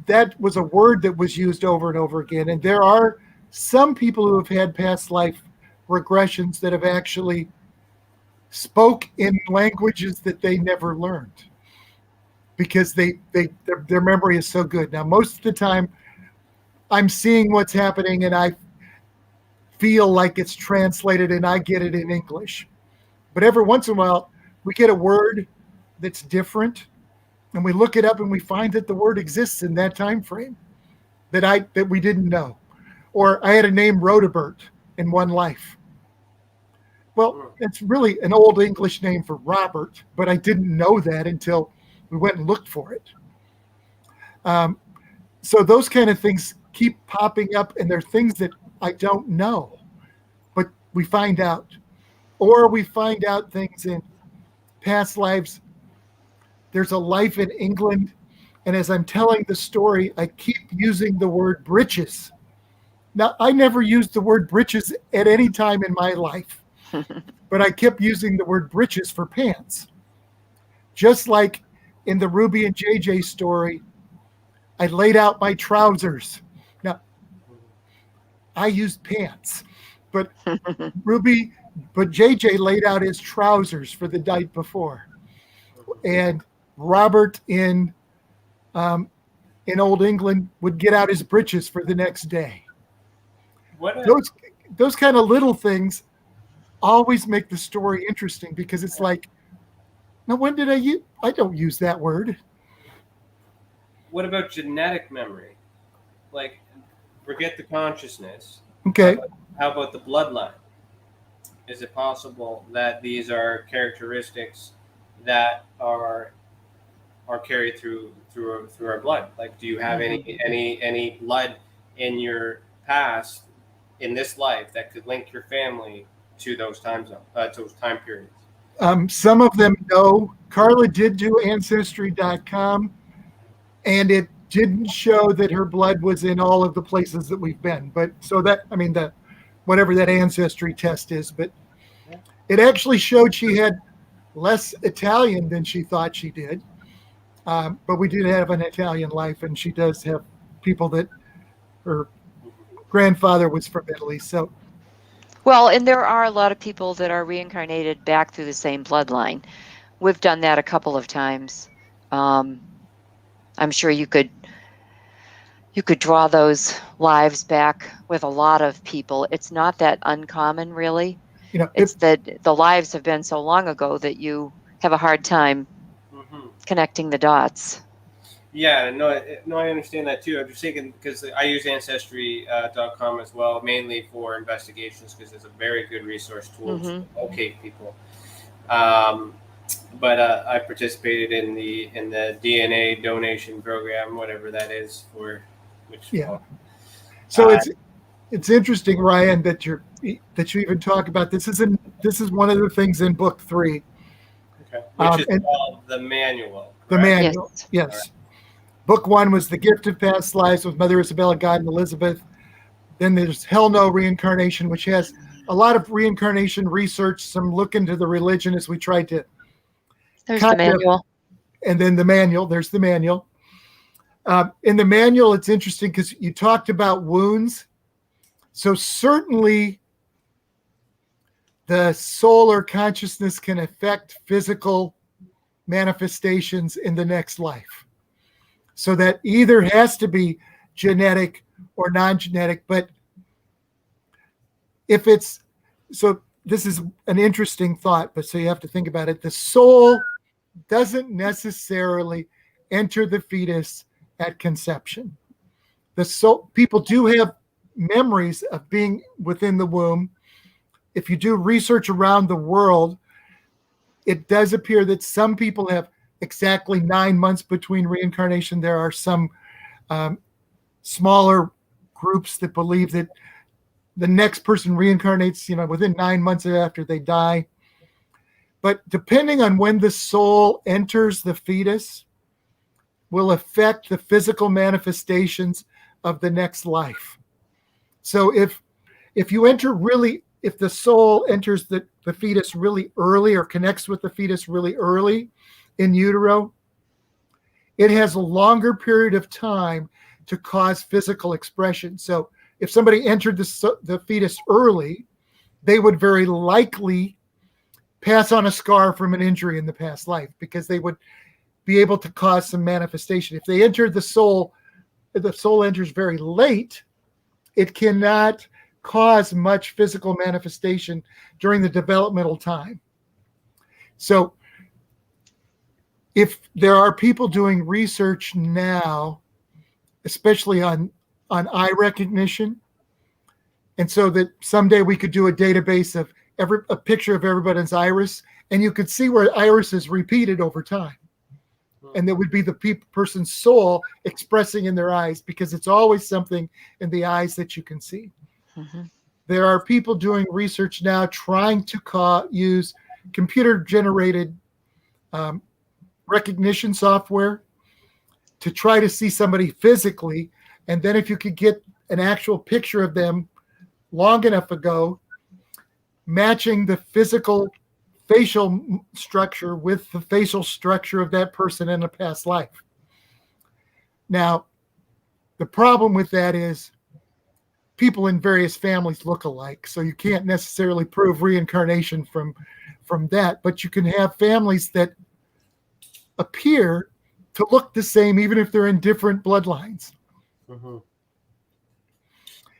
that was a word that was used over and over again, and there are some people who have had past life regressions that have actually spoke in languages that they never learned. because their memory is so good. Now, most of the time, I'm seeing what's happening and I feel like it's translated and I get it in English. But every once in a while, we get a word that's different, and we look it up and we find that the word exists in that time frame that we didn't know. Or I had a name Rodebert in one life. Well, it's really an old English name for Robert, but I didn't know that until we went and looked for it. So those kind of things keep popping up, and they're things that I don't know, but we find out. Or we find out things in past lives. There's a life in England, and as I'm telling the story, I keep using the word breeches. Now, I never used the word breeches at any time in my life, but I kept using the word breeches for pants. Just like in the Ruby and JJ story, I laid out my trousers. Now, I used pants, but JJ laid out his trousers for the night before. And Robert in Old England would get out his breeches for the next day. Those kind of little things always make the story interesting, because it's like, now when did I don't use that word. What about genetic memory? Like, forget the consciousness. Okay. How about the bloodline? Is it possible that these are characteristics that are carried through our blood? Like, do you have any blood in your past, in this life, that could link your family to those time periods? Some of them no. Carla did do Ancestry.com, and it didn't show that her blood was in all of the places that we've been. But so that, I mean, whatever that ancestry test is, but it actually showed she had less Italian than she thought she did. But we did have an Italian life, and she does have people that her grandfather was from Italy. So, Well, and there are a lot of people that are reincarnated back through the same bloodline. We've done that a couple of times. I'm sure you could draw those lives back with a lot of people. It's not that uncommon, really. It's that the lives have been so long ago that you have a hard time connecting the dots. Yeah, no, I understand that too. I'm just thinking, because I use Ancestry.com as well, mainly for investigations, because it's a very good resource tool to locate people. But I participated in the DNA donation program, whatever that is, for which. Yeah. So it's interesting, Ryan, that you even talk about this. This is one of the things in book 3. Okay. Which is called the manual. The manual, yes. Right. Book 1 was The Gift of Past Lives with Mother Isabella, God, and Elizabeth. Then there's Hell No Reincarnation, which has a lot of reincarnation research, some look into the religion as we tried to. There's the manual. And then the manual. There's the manual. In the manual, it's interesting because you talked about wounds. So certainly the soul or consciousness can affect physical manifestations in the next life. So that either has to be genetic or non-genetic. But if it's, so this is an interesting thought, but so you have to think about it. The soul doesn't necessarily enter the fetus at conception. The soul, people do have memories of being within the womb. If you do research around the world, it does appear that some people have exactly 9 months between reincarnation. There are some smaller groups that believe that the next person reincarnates, within 9 months after they die. But depending on when the soul enters the fetus will affect the physical manifestations of the next life. So if you enter really, if the soul enters the fetus really early or connects with the fetus really early in utero, it has a longer period of time to cause physical expression. So if somebody entered the fetus early, they would very likely pass on a scar from an injury in the past life, because they would be able to cause some manifestation. If they enter the soul enters very late, it cannot cause much physical manifestation during the developmental time. So if there are people doing research now, especially on eye recognition, and so that someday we could do a database of a picture of everybody's iris, and you could see where iris is repeated over time. And that would be the person's soul expressing in their eyes, because it's always something in the eyes that you can see. Mm-hmm. There are people doing research now trying to use computer-generated recognition software to try to see somebody physically. And then if you could get an actual picture of them long enough ago, matching the facial structure with the facial structure of that person in a past life. Now, the problem with that is people in various families look alike, so you can't necessarily prove reincarnation from that, but you can have families that appear to look the same even if they're in different bloodlines. Mm-hmm.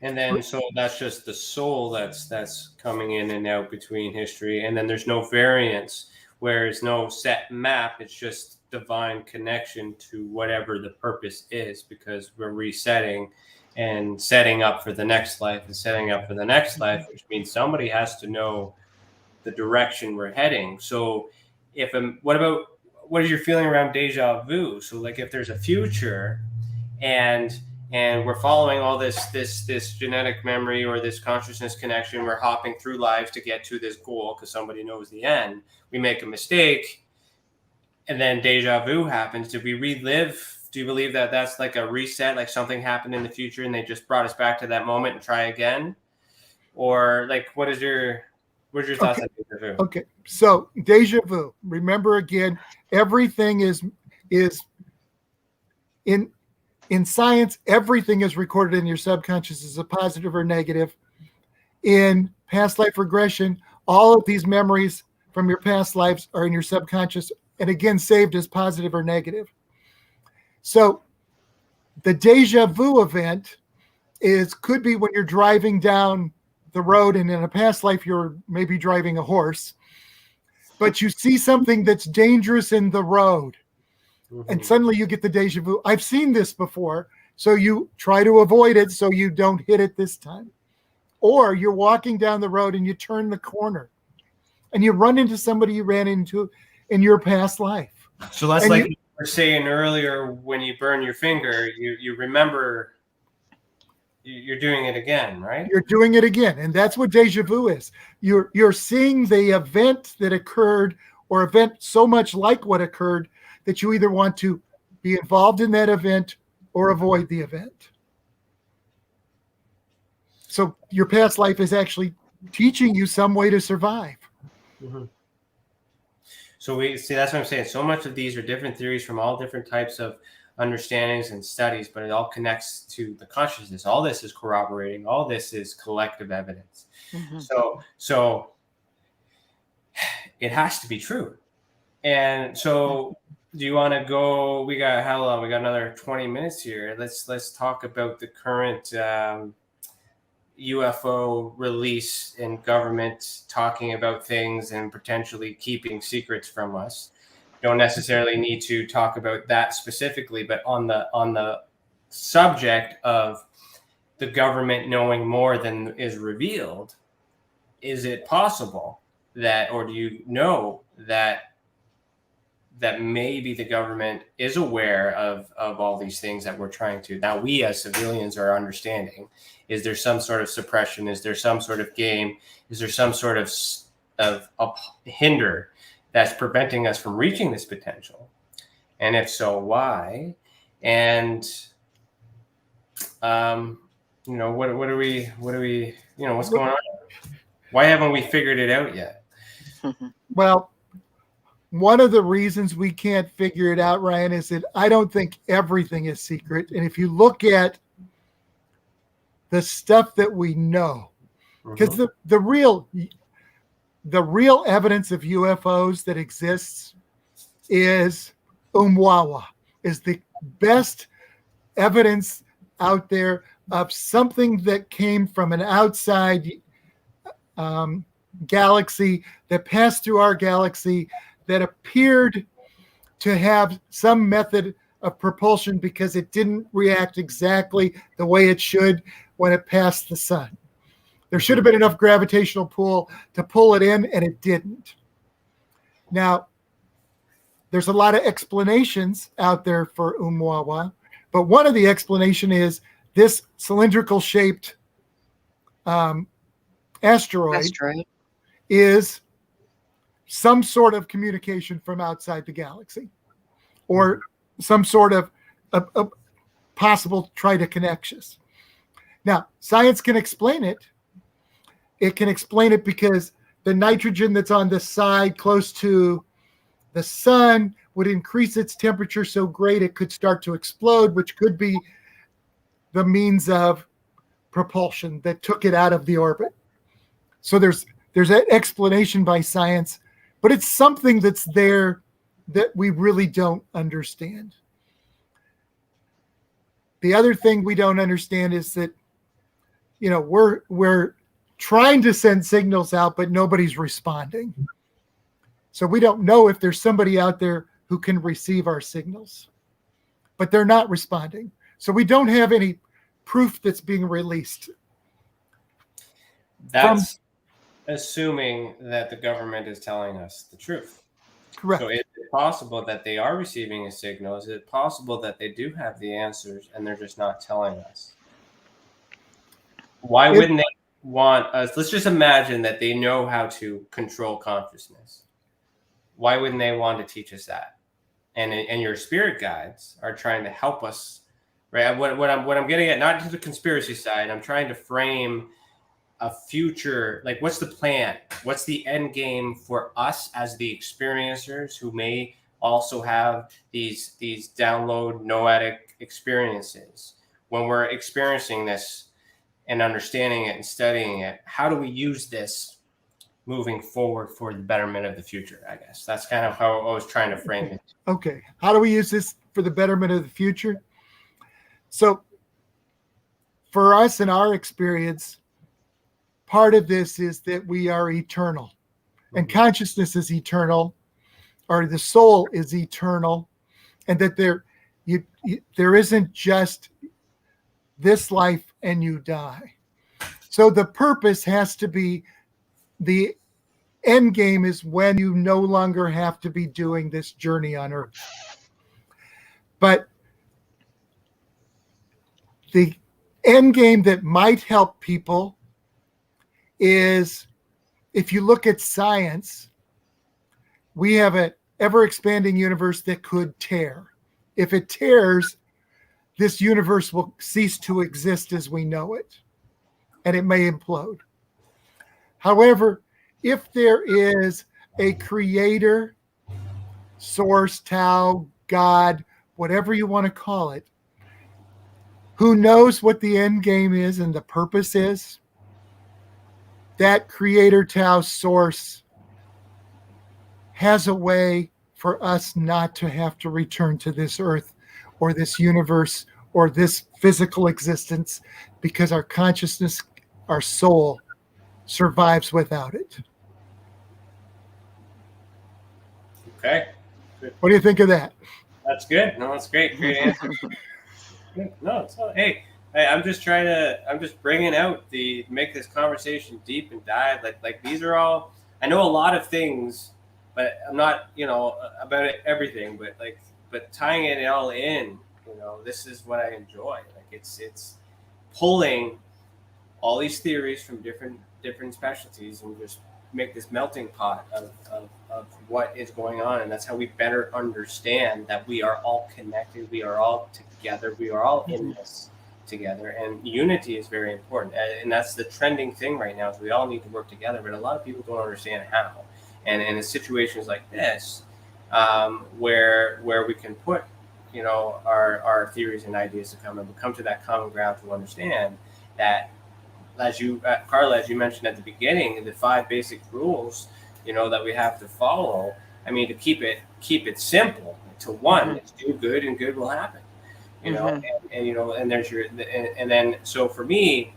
And then, so that's just the soul that's coming in and out between history. And then there's no variance, where there's no set map. It's just divine connection to whatever the purpose is, because we're resetting and setting up for the next life and setting up for the next life, which means somebody has to know the direction we're heading. So what is your feeling around deja vu? So like if there's a future and we're following all this genetic memory or this consciousness connection, we're hopping through lives to get to this goal because somebody knows the end. We make a mistake, and then deja vu happens. Did we relive? Do you believe that that's like a reset, like something happened in the future and they just brought us back to that moment and try again? Or like, what's your thoughts on deja vu? Okay, so deja vu. Remember again, everything is in science, everything is recorded in your subconscious as a positive or negative. In past life regression, all of these memories from your past lives are in your subconscious, and again, saved as positive or negative. So the deja vu event could be when you're driving down the road, and in a past life, you're maybe driving a horse, but you see something that's dangerous in the road. Mm-hmm. And suddenly you get the deja vu. I've seen this before. So you try to avoid it so you don't hit it this time. Or you're walking down the road and you turn the corner and you run into somebody you ran into in your past life. So that's and like you were saying earlier, when you burn your finger, you remember you're doing it again, right? You're doing it again. And that's what deja vu is. You're seeing the event that occurred, or event so much like what occurred, that you either want to be involved in that event or avoid the event. So your past life is actually teaching you some way to survive. Mm-hmm. So we see, that's what I'm saying. So much of these are different theories from all different types of understandings and studies, but it all connects to the consciousness. All this is corroborating. All this is collective evidence. Mm-hmm. So it has to be true. And so, do you want to go? We got how long? We got another 20 minutes here. Let's talk about the current UFO release in government, talking about things and potentially keeping secrets from us. You don't necessarily need to talk about that specifically, but on the subject of the government knowing more than is revealed, is it possible that, or do you know that maybe the government is aware of all these things that we're trying to, now we as civilians are understanding? Is there some sort of suppression? Is there some sort of game? Is there some sort of hinder that's preventing us from reaching this potential? And if so, why? And, what are we, what's going on? Why haven't we figured it out yet? Well, one of the reasons we can't figure it out, Ryan, is that I don't think everything is secret. And if you look at the stuff that we know, because the real evidence of UFOs that exists is Umwawa is the best evidence out there of something that came from an outside galaxy that passed through our galaxy that appeared to have some method of propulsion because it didn't react exactly the way it should when it passed the sun. There should have been enough gravitational pull to pull it in, and it didn't. Now, there's a lot of explanations out there for Umwawa, but one of the explanation is this cylindrical shaped asteroid is some sort of communication from outside the galaxy, or some sort of a possible connections. Now, science can explain it. It can explain it because the nitrogen that's on the side close to the sun would increase its temperature so great it could start to explode, which could be the means of propulsion that took it out of the orbit. So there's an explanation by science, but it's something that's there that we really don't understand. The other thing we don't understand is that, you know, we're trying to send signals out, but nobody's responding. So we don't know if there's somebody out there who can receive our signals, but they're not responding. So we don't have any proof that's being released. That's assuming that the government is telling us the truth. Correct. So is it possible that they are receiving a signal? Is it possible that they do have the answers and they're just not telling us? Why wouldn't they want us? Let's just imagine that they know how to control consciousness. Why wouldn't they want to teach us that? And your spirit guides are trying to help us, right? What I'm getting at, not to the conspiracy side, I'm trying to frame a future, like what's the plan? What's the end game for us as the experiencers who may also have these download noetic experiences? When we're experiencing this and understanding it and studying it, how do we use this moving forward for the betterment of the future? I guess that's kind of how I was trying to frame it. Okay. How do we use this for the betterment of the future? So for us in our experience, part of this is that we are eternal, and consciousness is eternal, or the soul is eternal, and that there isn't just this life and you die. So the purpose has to be, the end game is when you no longer have to be doing this journey on Earth. But the end game that might help people is, if you look at science, we have an ever-expanding universe that could tear. If it tears, this universe will cease to exist as we know it, and it may implode. However, if there is a creator, source, Tao, God, whatever you want to call it, who knows what the end game is and the purpose is, that creator, Tao, source has a way for us not to have to return to this earth or this universe or this physical existence, because our consciousness, our soul, survives without it. Okay. Good. What do you think of that? That's good. No, that's great. Great answer. No, it's not. Hey, I'm just bringing out make this conversation deep and dive. Like these are all, I know a lot of things, but I'm not, about everything, but tying it all in, this is what I enjoy. Like it's pulling all these theories from different specialties and just make this melting pot of what is going on. And that's how we better understand that we are all connected. We are all together. We are all in this together. And unity is very important. And that's the trending thing right now, is we all need to work together. But a lot of people don't understand how. And in situations like this, where we can put, our theories and ideas to come to that common ground to understand that, Carla, as you mentioned at the beginning, the 5 basic rules, that we have to follow. I mean, to keep it simple, to one. It's do good and good will happen. You know, and you know, and there's and then so for me,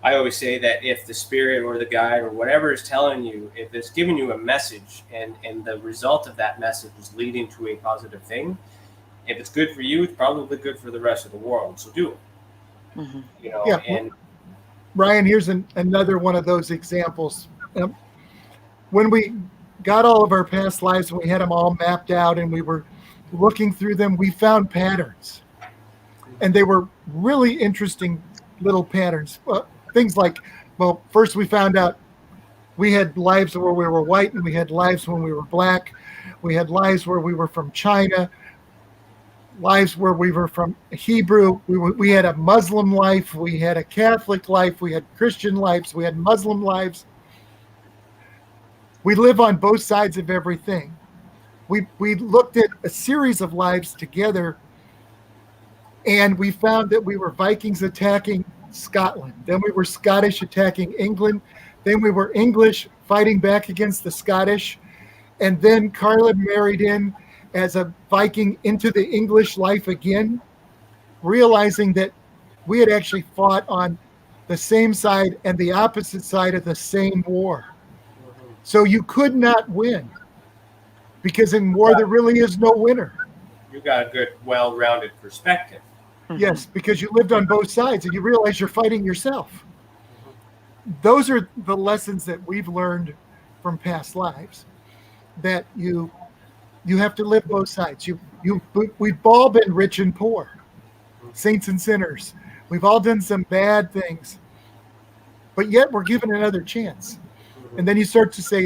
I always say that if the spirit or the guide or whatever is telling you, if it's giving you a message and the result of that message is leading to a positive thing, if it's good for you, it's probably good for the rest of the world. So do it. You know, and Ryan, here's another one of those examples. When we got all of our past lives and we had them all mapped out and we were looking through them, we found patterns. And they were really interesting little patterns. Things like, well, first we found out we had lives where we were white and we had lives when we were black. We had lives where we were from China, lives where we were from Hebrew. We had a Muslim life. We had a Catholic life. We had Christian lives. We had Muslim lives. We live on both sides of everything. We looked at a series of lives together, and we found that we were Vikings attacking Scotland. Then we were Scottish attacking England. Then we were English fighting back against the Scottish. And then Carla married in as a Viking into the English life again, realizing that we had actually fought on the same side and the opposite side of the same war. So you could not win, because in war there really is no winner. You got a good, well-rounded perspective. Yes, because you lived on both sides and you realize you're fighting yourself. Those are the lessons that we've learned from past lives, that you have to live both sides. We've all been rich and poor, saints and sinners. We've all done some bad things, but yet we're given another chance. And then you start to say,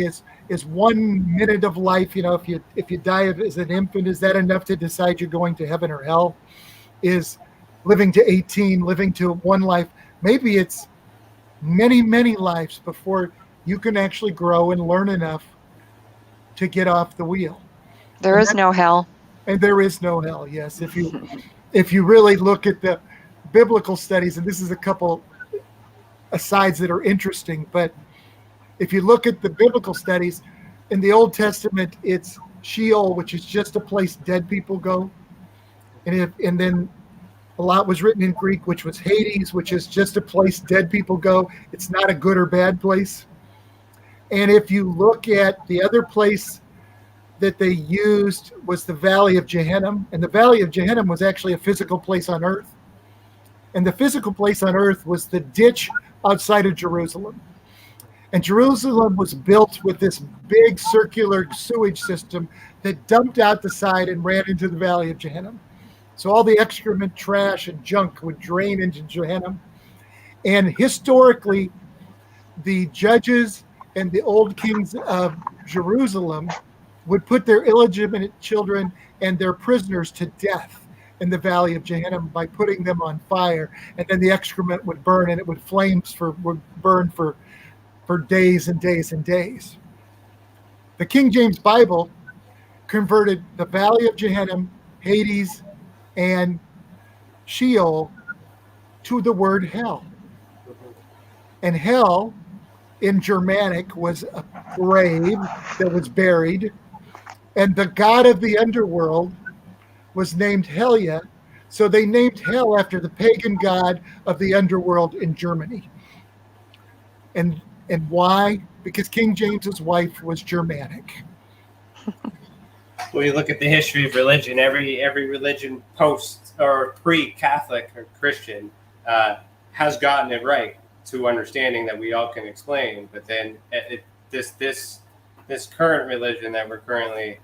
is 1 minute of life, you know, if you die as an infant, is that enough to decide you're going to heaven or hell? Is living to 18, living to one life? Maybe it's many, many lives before you can actually grow and learn enough to get off the wheel. There is no hell. And there is no hell, yes. If you really look at the biblical studies, and this is a couple asides that are interesting, but if you look at the biblical studies, in the Old Testament, it's Sheol, which is just a place dead people go. And then a lot was written in Greek, which was Hades, which is just a place dead people go. It's not a good or bad place. And if you look at the other place that they used was the Valley of Gehenna. And the Valley of Gehenna was actually a physical place on earth. And the physical place on earth was the ditch outside of Jerusalem. And Jerusalem was built with this big circular sewage system that dumped out the side and ran into the Valley of Gehenna. So all the excrement, trash, and junk would drain into Gehenna. And historically, the judges and the old kings of Jerusalem would put their illegitimate children and their prisoners to death in the Valley of Gehenna by putting them on fire. And then the excrement would burn, and it would burn for days and days and days. The King James Bible converted the Valley of Gehenna, Hades, and Sheol to the word hell. And hell in Germanic was a grave that was buried, and the god of the underworld was named Helia, so they named hell after the pagan god of the underworld in Germany. And why? Because King James's wife was Germanic. Well, you look at the history of religion. Every religion post or pre-Catholic or Christian has gotten it right to understanding that we all can explain. But then this current religion that we're currently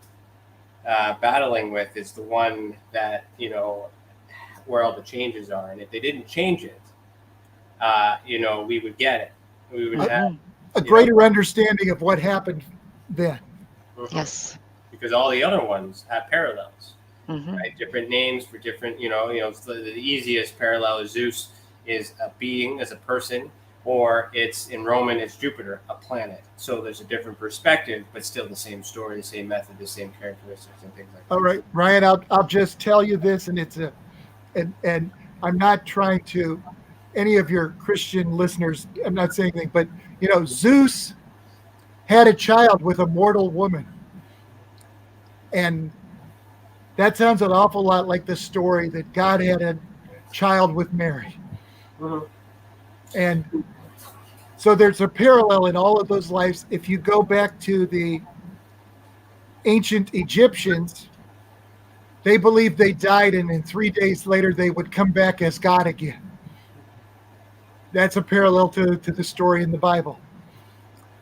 battling with is the one that, you know, where all the changes are. And if they didn't change it, you know, we would get it. We would have a greater understanding of what happened then. Yes. Because all the other ones have parallels, right? Different names for different, you know, the easiest parallel is Zeus is a being, as a person, or it's in Roman, it's Jupiter, a planet. So there's a different perspective, but still the same story, the same method, the same characteristics and things like that. All right, Ryan, I'll just tell you this, and and I'm not trying to, any of your Christian listeners, I'm not saying anything, but, you know, Zeus had a child with a mortal woman. And That sounds an awful lot like the story that God had a child with Mary. And so there's a parallel in all of those lives. If you go back to the ancient Egyptians, they believed they died, and in 3 days later they would come back as God again. That's a parallel to the story in the Bible.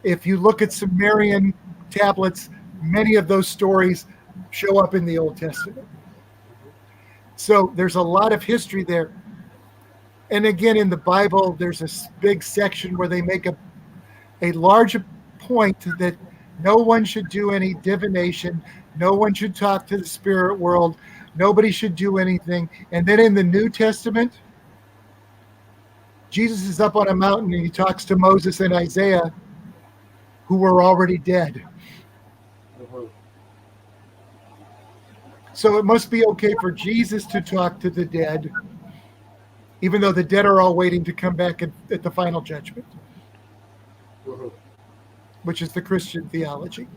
If you look at Sumerian tablets, many of those stories show up in the Old Testament. So there's a lot of history there. And again, in the Bible, there's a big section where they make a large point that no one should do any divination. No one should talk to the spirit world. Nobody should do anything. And then in the New Testament, Jesus is up on a mountain and he talks to Moses and Isaiah, who were already dead. So it must be okay for Jesus to talk to the dead, even though the dead are all waiting to come back at the final judgment, which is the Christian theology.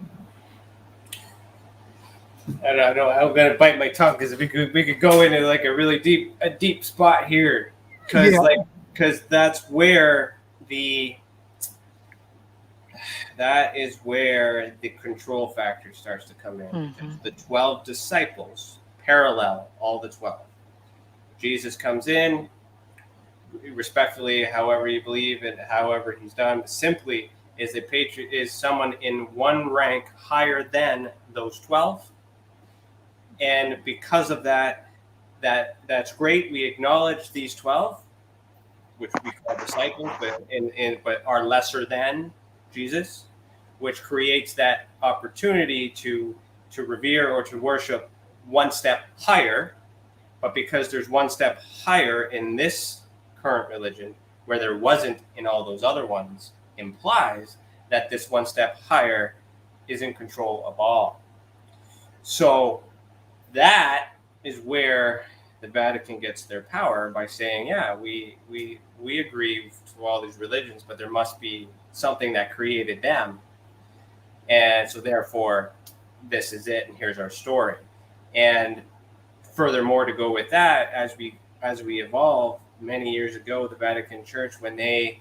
I don't know. I'm gonna bite my tongue because we could go into like a really deep spot here, because that's where that is where the control factor starts to come in. The 12 disciples parallel all the 12. Jesus comes in, respectfully, however you believe and however he's done, simply is someone in one rank higher than those 12. And because of that's great. We acknowledge these 12, which we call disciples, but are lesser than Jesus, which creates that opportunity to revere or to worship one step higher. But because there's one step higher in this current religion, where there wasn't in all those other ones, implies that this one step higher is in control of all. So that is where the Vatican gets their power, by saying, yeah, we agree to all these religions, but there must be something that created them. And so therefore, this is it, and here's our story. And furthermore, to go with that, as we evolve, many years ago, the Vatican Church, when they,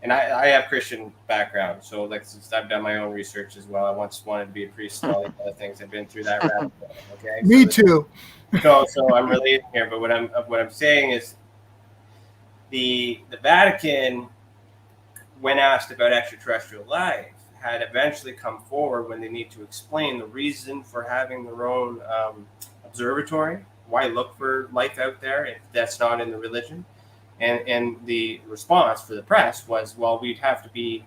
and I have Christian background, so like since I've done my own research as well. I once wanted to be a priest and all these other things. I've been through that rabbit hole. Okay, Me too. So I'm relating here, but what I'm saying is the Vatican, when asked about extraterrestrial life, had eventually come forward when they need to explain the reason for having their own observatory. Why look for life out there if that's not in the religion? And the response for the press was, well, we'd have to be,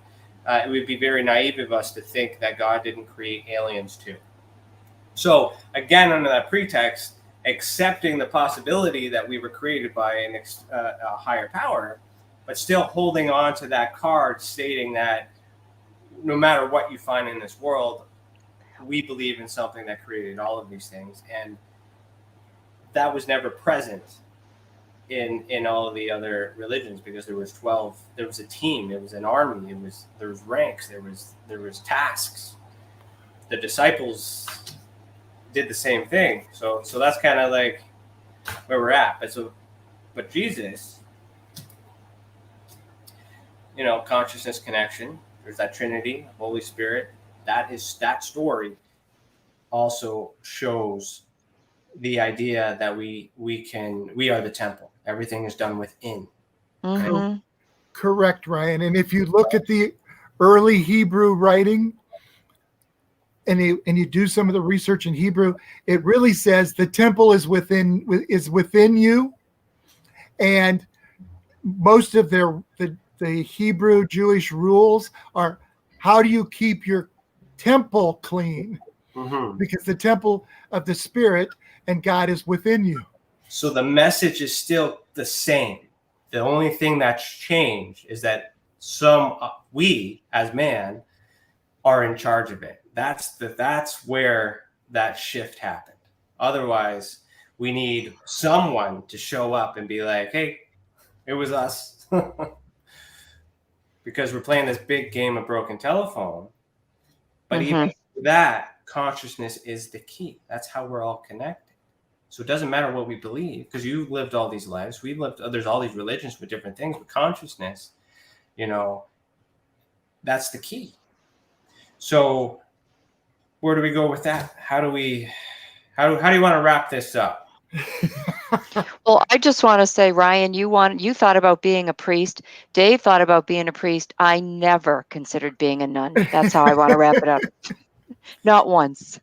it would be very naive of us to think that God didn't create aliens too. So again, under that pretext, accepting the possibility that we were created by a higher power, but still holding on to that card stating that no matter what you find in this world, we believe in something that created all of these things. And that was never present in all of the other religions, because there was 12, there was a team, there was an army, there was ranks, there was tasks. The disciples did the same thing. So that's kind of like where we're at. But Jesus, consciousness connection, there's that Trinity, Holy Spirit, that story also shows the idea that we are the temple. Everything is done within. Mm-hmm. Correct, Ryan. And if you look at the early Hebrew writing, and you do some of the research in Hebrew, it really says the temple is within you. And most of the Hebrew Jewish rules are, how do you keep your temple clean? Mm-hmm. Because the temple of the Spirit and God is within you. So the message is still the same. The only thing that's changed is that we as man are in charge of it. That's where that shift happened. Otherwise, we need someone to show up and be like, hey, it was us. Because we're playing this big game of broken telephone. But even that, consciousness is the key. That's how we're all connected. So it doesn't matter what we believe, because you've lived all these lives. We've lived, there's all these religions with different things, but consciousness, you know, that's the key. So where do we go with that? How do you want to wrap this up? Well, I just want to say, Ryan, you thought about being a priest. Dave thought about being a priest. I never considered being a nun. That's how I want to wrap it up. Not once.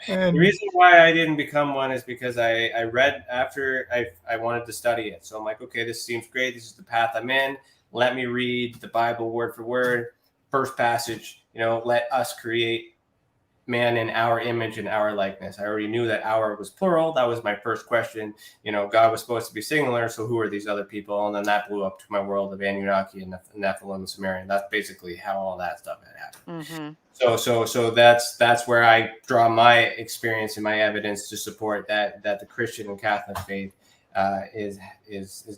The reason why I didn't become one is because I read after I wanted to study it. So I'm like, okay, this seems great. This is the path I'm in. Let me read the Bible word for word. First passage, you know, let us create man in our image and our likeness. I already knew that our was plural. That was my first question. You know, God was supposed to be singular. So who are these other people? And then that blew up to my world of Anunnaki and Nephilim and Sumerian. That's basically how all that stuff had happened. Mm-hmm. So that's where I draw my experience and my evidence to support that the Christian and Catholic faith is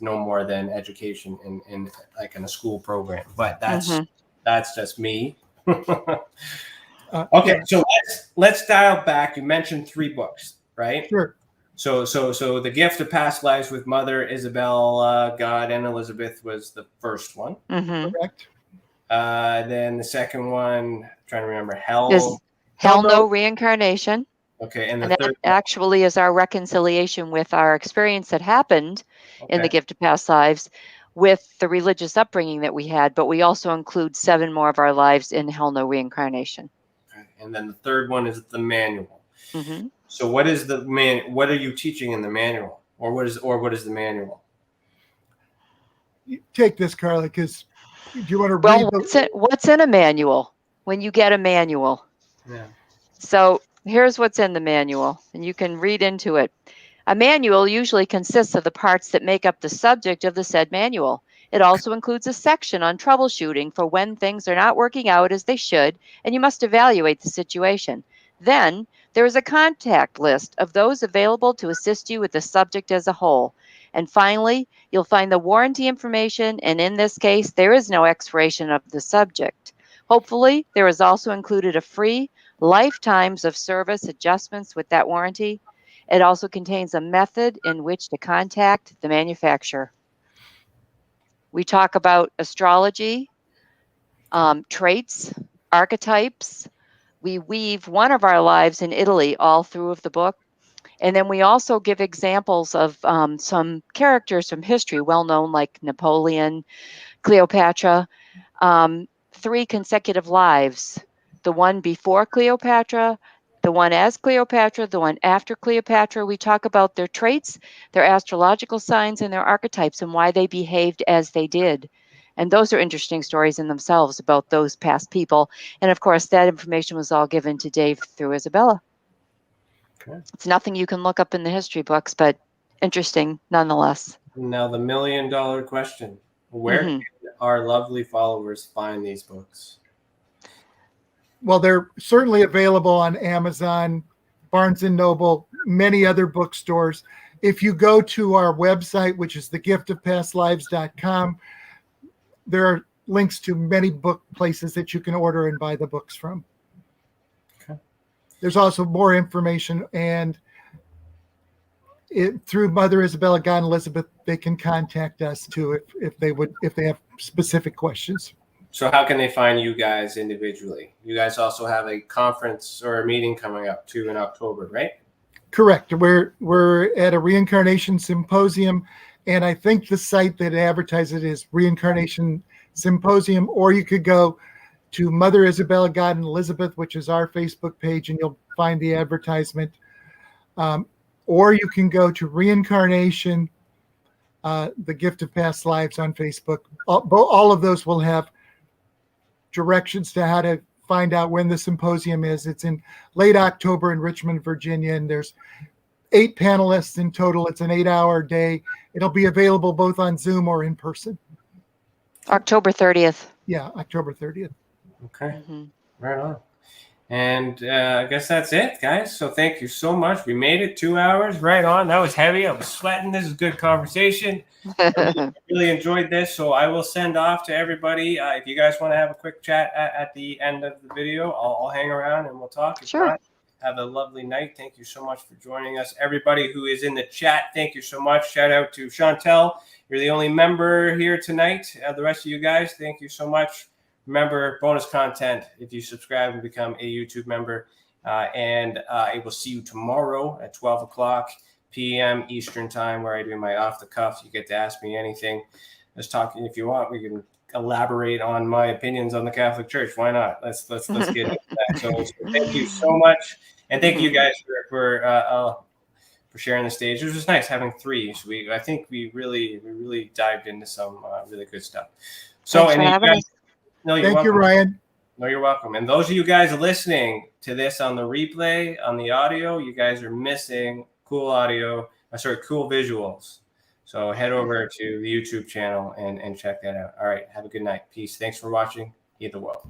no more than education in like in a school program. But that's just me. Okay, so let's dial back. You mentioned 3 books, right? Sure. So The Gift of Past Lives with Mother Isabel, God, and Elizabeth was the first one. Mm-hmm. Correct. Then the second one, I'm trying to remember, Hell No Reincarnation. Okay, and the that third actually is our reconciliation with our experience that happened in the Gift of Past Lives with the religious upbringing that we had, but we also include 7 more of our lives in Hell No Reincarnation. Okay. And then the third one is the manual. Mm-hmm. So what is what are you teaching in the manual? Or what is the manual? You take this, Carla, because do you want to Well, read what's in a manual when you get a manual? Yeah. So here's what's in the manual, and you can read into it. A manual usually consists of the parts that make up the subject of the said manual. It also includes a section on troubleshooting for when things are not working out as they should, and you must evaluate the situation. Then, there is a contact list of those available to assist you with the subject as a whole. And finally, you'll find the warranty information, and in this case, there is no expiration of the subject. Hopefully, there is also included a free lifetimes of service adjustments with that warranty. It also contains a method in which to contact the manufacturer. We talk about astrology, traits, archetypes. We weave one of our lives in Italy all through of the book. And then we also give examples of some characters from history, well known, like Napoleon, Cleopatra, 3 consecutive lives. The one before Cleopatra, the one as Cleopatra, the one after Cleopatra. We talk about their traits, their astrological signs, and their archetypes, and why they behaved as they did. And those are interesting stories in themselves about those past people. And of course, that information was all given to Dave through Isabella. Okay. It's nothing you can look up in the history books, but interesting nonetheless. Now the $1 million question. Where can our lovely followers find these books? Well, they're certainly available on Amazon, Barnes & Noble, many other bookstores. If you go to our website, which is thegiftofpastlives.com, there are links to many book places that you can order and buy the books from. Okay. There's also more information, and through Mother Isabella, God, and Elizabeth, they can contact us too if they have specific questions. So how can they find you guys individually? You guys also have a conference or a meeting coming up too in October, right? Correct. We're at a reincarnation symposium, and I think the site that advertises it is Reincarnation Symposium, or you could go to Mother Isabella, God, and Elizabeth, which is our Facebook page, and you'll find the advertisement. Or you can go to Reincarnation, The Gift of Past Lives on Facebook. All of those will have directions to how to find out when the symposium is. It's in late October in Richmond, Virginia, and there's 8 panelists in total. It's an 8-hour day. It'll be available both on Zoom or in person. October 30th. Yeah, October 30th. Okay, right on. And I guess that's it, guys. So thank you so much. We made it 2 hours, right on. That was heavy. I was sweating. This is good conversation. I really enjoyed this. So I will send off to everybody. If you guys want to have a quick chat at the end of the video, I'll hang around and we'll talk. Sure. Have a lovely night. Thank you so much for joining us. Everybody who is in the chat, thank you so much. Shout out to Chantel. You're the only member here tonight. The rest of you guys, thank you so much. Remember, bonus content if you subscribe and become a YouTube member. I will see you tomorrow at 12 o'clock p.m. Eastern time, where I do my off the cuff. You get to ask me anything. Let's talk. If you want, we can elaborate on my opinions on the Catholic Church. Why not? Let's get into that. So thank you so much, and thank you guys for sharing the stage. It was nice having three. So I think we really dived into some really good stuff. So Thanks for having us. Thank you, Ryan. No, you're welcome. And those of you guys listening to this on the replay, on the audio, you guys are missing cool visuals. So head over to the YouTube channel and check that out. All right. Have a good night. Peace. Thanks for watching. Heed the world.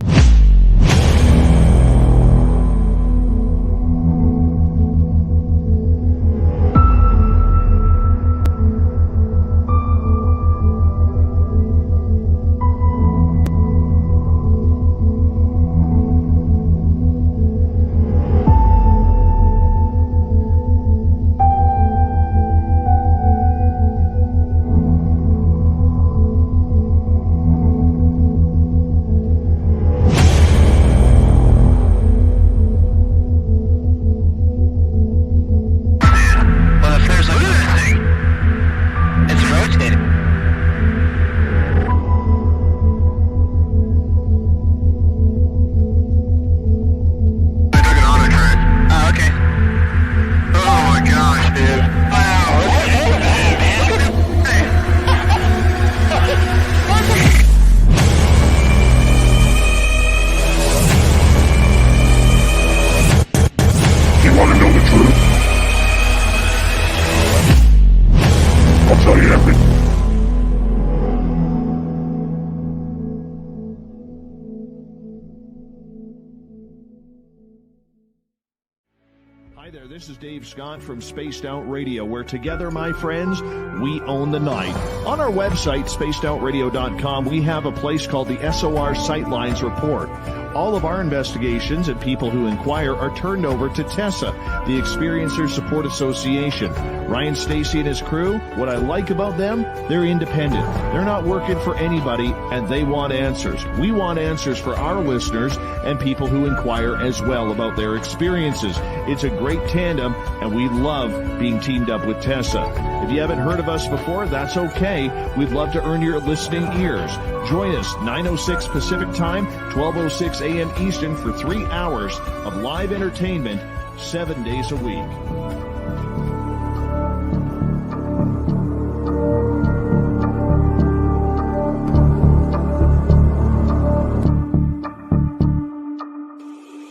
This is Dave Scott from Spaced Out Radio, where together, my friends, we own the night. On our website, spacedoutradio.com, we have a place called the SOR Sightlines Report. All of our investigations and people who inquire are turned over to TESSA, the Experiencer Support Association. Ryan Stacy and his crew, what I like about them, they're independent. They're not working for anybody, and they want answers. We want answers for our listeners and people who inquire as well about their experiences. It's a great tandem, and we love being teamed up with TESSA. If you haven't heard of us before, that's okay. We'd love to earn your listening ears. Join us 9:06 Pacific Time, 12:06 a.m. Eastern for 3 hours of live entertainment, 7 days a week.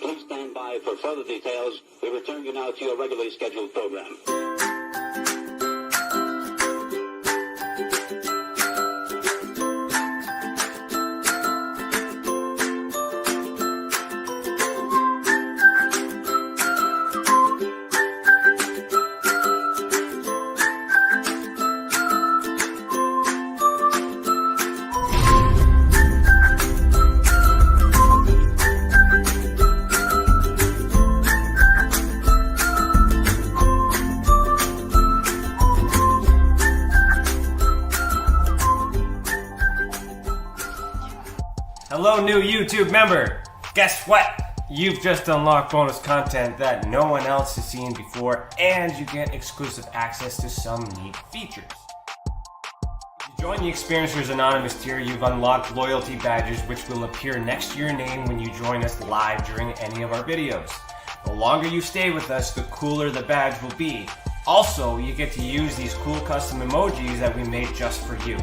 Please stand by for further details. We return you now to your regularly scheduled program. Hello, new YouTube member. Guess what? You've just unlocked bonus content that no one else has seen before, and you get exclusive access to some neat features. If you join the Experiencers Anonymous tier, you've unlocked loyalty badges which will appear next to your name when you join us live during any of our videos. The longer you stay with us, the cooler the badge will be. Also, you get to use these cool custom emojis that we made just for you.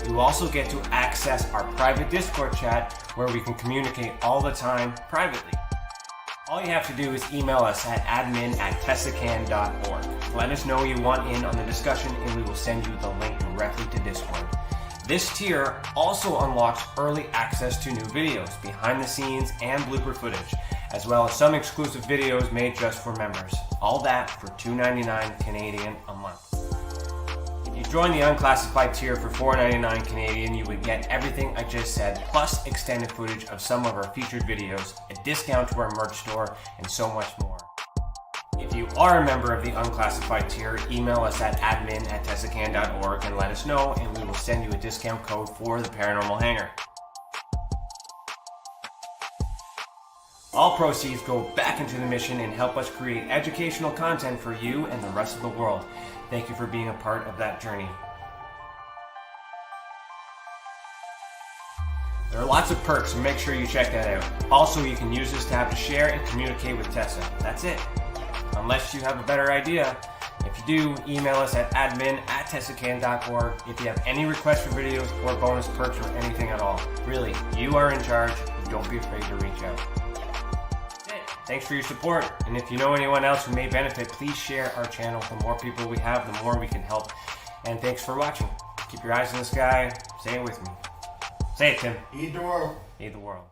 You also get to access our private Discord chat where we can communicate all the time privately. All you have to do is email us at admin@tessacan.org. Let us know you want in on the discussion and we will send you the link directly to Discord. This tier also unlocks early access to new videos, behind the scenes and blooper footage, as well as some exclusive videos made just for members. All that for $2.99 Canadian a month. If you join the unclassified tier for $4.99 Canadian, you would get everything I just said, plus extended footage of some of our featured videos, a discount to our merch store, and so much more. you are a member of the unclassified tier, email us at admin@tessacan.org and let us know, and we will send you a discount code for the Paranormal Hangar. All proceeds go back into the mission and help us create educational content for you and the rest of the world. Thank you for being a part of that journey. There are lots of perks, so make sure you check that out. Also, you can use this tab to share and communicate with Tessa. That's it. Unless you have a better idea. If you do, email us at admin@tessacan.org if you have any requests for videos or bonus perks or anything at all. Really, you are in charge. Don't be afraid to reach out. Thanks for your support, and if you know anyone else who may benefit, please share our channel. The more people we have, the more we can help. And thanks for watching. Keep your eyes in the sky. Say it with me. Say it, Tim. Eat the world. Eat the world.